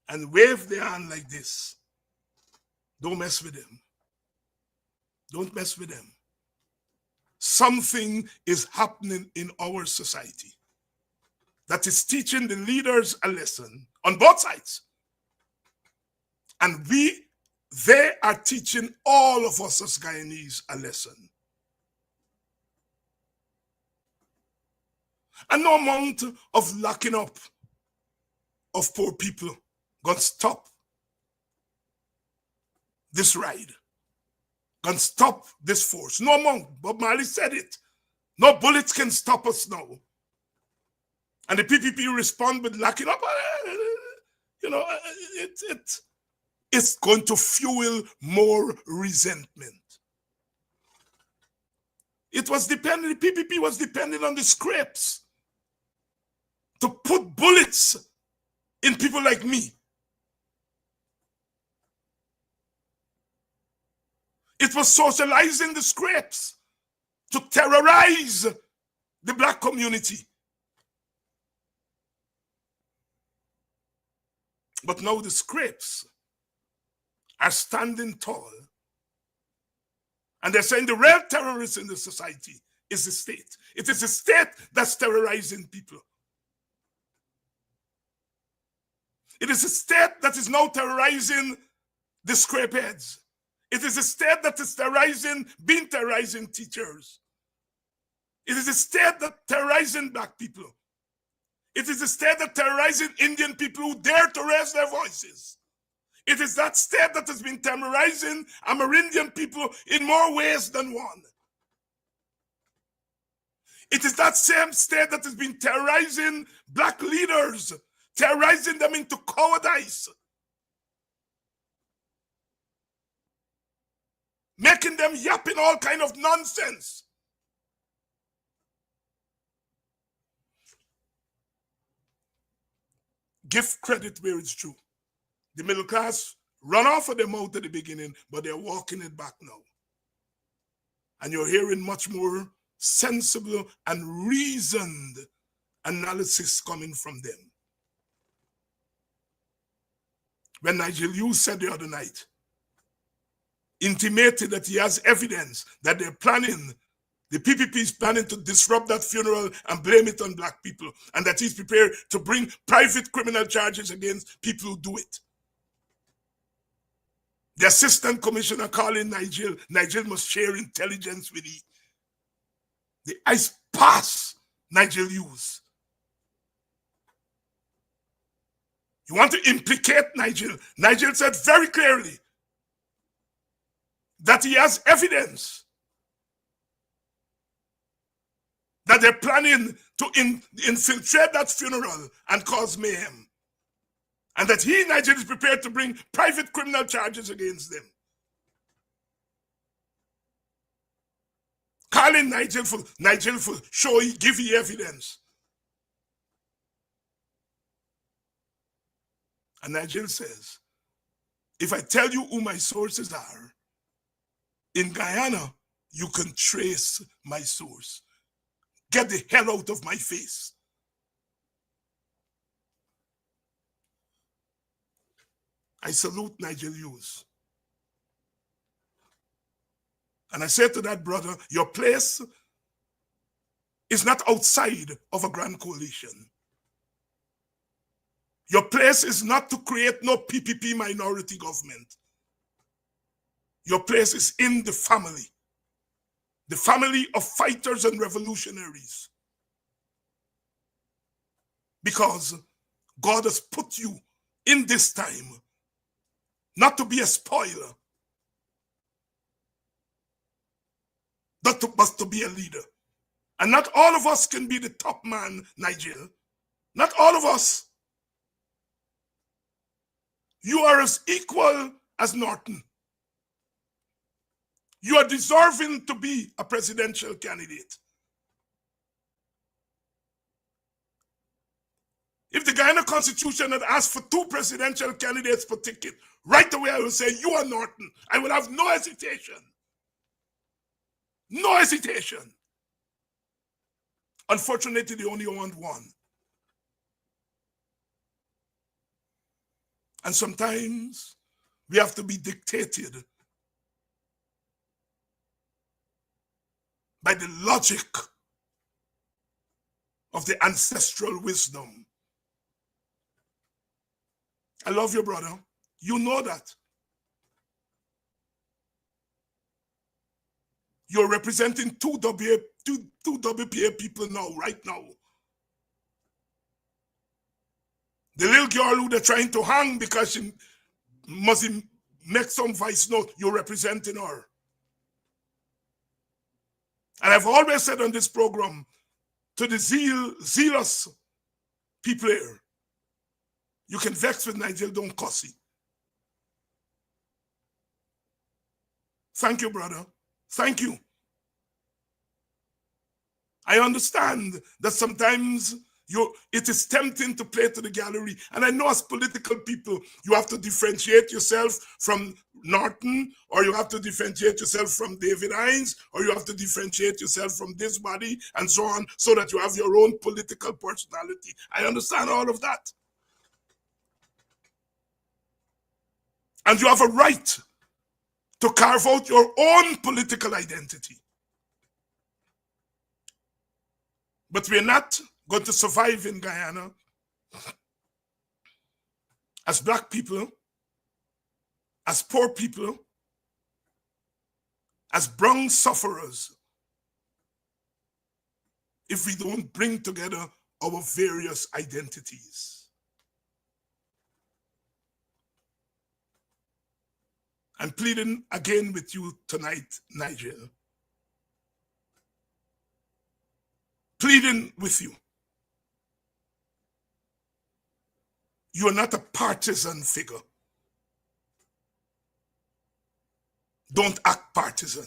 and wave their hand like this, don't mess with them. Don't mess with them. Something is happening in our society that is teaching the leaders a lesson on both sides. And they are teaching all of us as Guyanese a lesson. And no amount of locking up of poor people gonna stop this ride, gonna stop this force. No amount. Bob Marley said it. No bullets can stop us now. And the PPP respond with locking up. You know, it's going to fuel more resentment. It was dependent, the PPP was dependent on the scripts to put bullets in people like me. It was socializing the scripts to terrorize the black community. But now the scripts are standing tall. And they're saying the real terrorist in the society is the state. It is the state that's terrorizing people. It is the state that is now terrorizing the scrapeheads. It is the state that is terrorizing teachers. It is the state that terrorizing black people. It is the state that terrorizing Indian people who dare to raise their voices. It is that state that has been terrorizing Amerindian people in more ways than one. It is that same state that has been terrorizing black leaders, terrorizing them into cowardice, making them yapping all kind of nonsense. Give credit where it's true. The middle class run off of them out at the beginning, but they're walking it back now. And you're hearing much more sensible and reasoned analysis coming from them. When Nigel Hughes said the other night, intimated that he has evidence that they're planning, the PPP is planning to disrupt that funeral and blame it on black people, and that he's prepared to bring private criminal charges against people who do it. The assistant commissioner calling Nigel must share intelligence with the ice pass Nigel Hughes. You want to implicate Nigel? Nigel said very clearly that he has evidence that they're planning to infiltrate that funeral and cause mayhem. And that Nigel, is prepared to bring private criminal charges against them. Calling Nigel for show, give you evidence. And Nigel says, if I tell you who my sources are, in Guyana, you can trace my source. Get the hell out of my face. I salute Nigel Hughes. And I say to that brother, your place is not outside of a grand coalition. Your place is not to create no PPP minority government. Your place is in the family of fighters and revolutionaries. Because God has put you in this time not to be a spoiler, but to be a leader. And not all of us can be the top man, Nigel. Not all of us. You are as equal as Norton. You are deserving to be a presidential candidate. If the Guyana Constitution had asked for 2 presidential candidates per ticket, right away I will say, you are Norton. I will have no hesitation. No hesitation. Unfortunately, they only want one. And sometimes we have to be dictated by the logic of the ancestral wisdom. I love you, brother. You know that. You're representing two WPA people now, right now. The little girl who they're trying to hang because she must make some vice note, you're representing her. And I've always said on this program to the zealous people here, you can vex with Nigel, don't cuss it. Thank you, brother. Thank you. I understand that sometimes it is tempting to play to the gallery. And I know as political people, you have to differentiate yourself from Norton, or you have to differentiate yourself from David Hines, or you have to differentiate yourself from this body, and so on, so that you have your own political personality. I understand all of that. And you have a right to carve out your own political identity. But we're not going to survive in Guyana as Black people, as poor people, as brown sufferers, if we don't bring together our various identities. I'm pleading again with you tonight, Nigel. Pleading with you. You are not a partisan figure. Don't act partisan.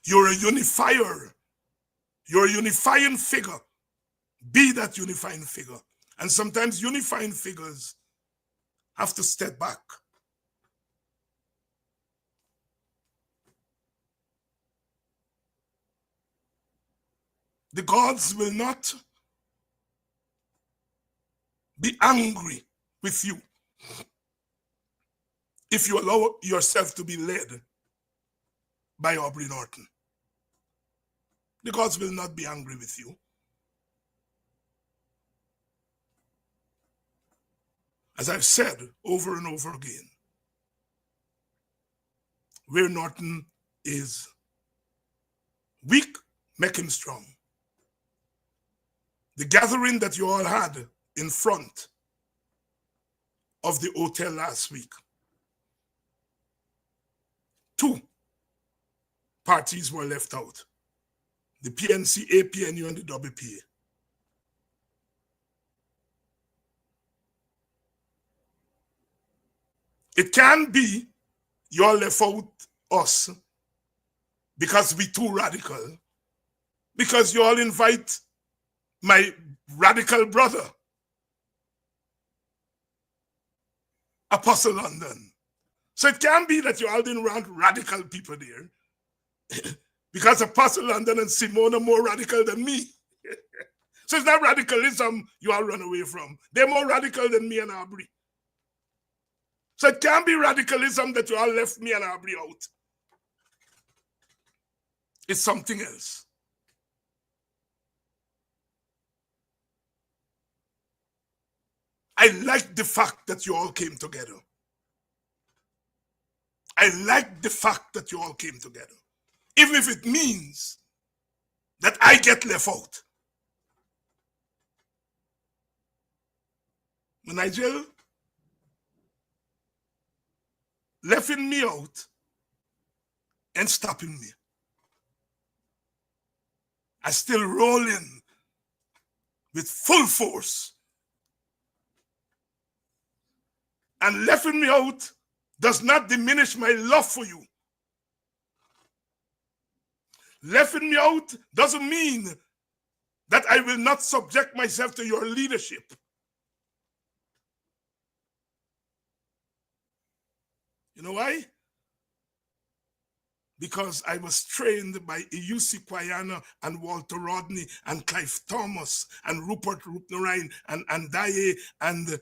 You're a unifier. You're a unifying figure. Be that unifying figure. And sometimes unifying figures have to step back. The gods will not be angry with you if you allow yourself to be led by Aubrey Norton. The gods will not be angry with you. As I've said over and over again, where Norton is weak, make him strong. The gathering that you all had in front of the hotel last week, parties were left out. The PNC, APNU, and the WPA. It can be you all left out us because we too radical, because you all invite my radical brother, Apostle London. So it can be that you all didn't want radical people there because Apostle London and Simone are more radical than me. So it's not radicalism you all run away from. They're more radical than me and Aubrey. So it can't be radicalism that you all left me and Aubrey out. It's something else. I like the fact that you all came together. I like the fact that you all came together. Even if it means that I get left out. When Nigel leaving me out and stopping me, I still roll in with full force. And leaving me out does not diminish my love for you. Leaving me out doesn't mean that I will not subject myself to your leadership. You know why? Because I was trained by Iyusi Kwayana and Walter Rodney and Clive Thomas and Rupert Rupnarain and Andaye and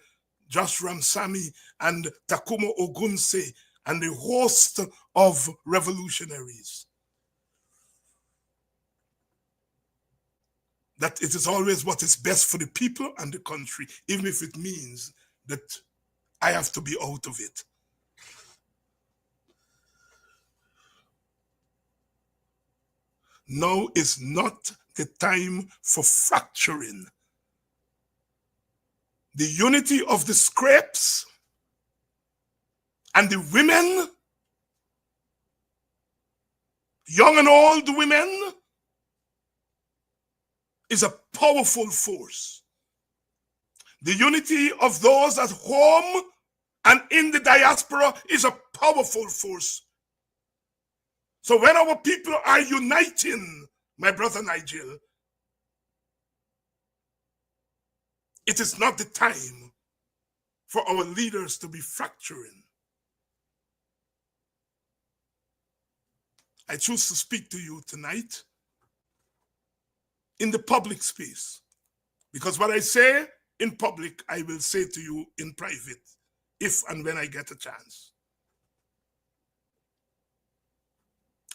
Josh Ramsamy and Takumo Ogunse and the host of revolutionaries. That it is always what is best for the people and the country, even if it means that I have to be out of it. Now is not the time for fracturing. The unity of the scrapes and the women, young and old women, is a powerful force. The unity of those at home and in the diaspora is a powerful force. So when our people are uniting, my brother Nigel, it is not the time for our leaders to be fracturing. I choose to speak to you tonight in the public space, because what I say in public, I will say to you in private, if and when I get a chance.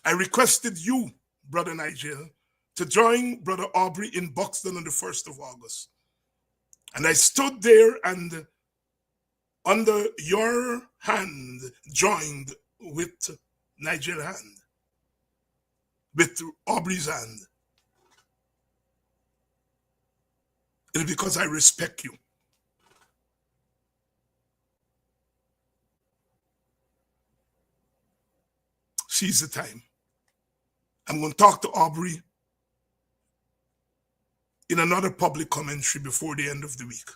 I requested you, Brother Nigel, to join Brother Aubrey in Buxton on the 1st of August. And I stood there and under your hand joined with Nigel's hand, with Aubrey's hand. It is because I respect you. Seize the time. I'm going to talk to Aubrey in another public commentary before the end of the week.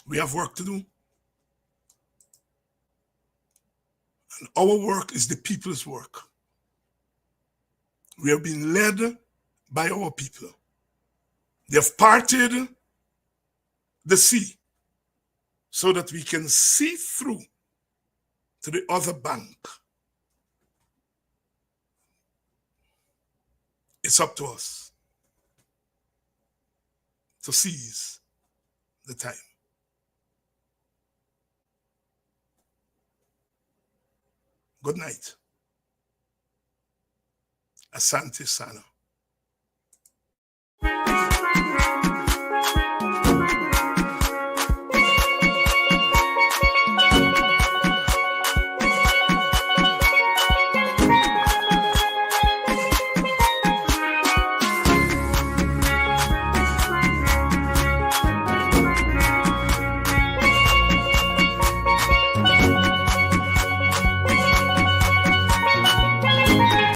We have work to do. And our work is the people's work. We have been led by our people. They have parted the sea so that we can see through to the other bank. It's up to us to seize the time. Good night. Asante Sana.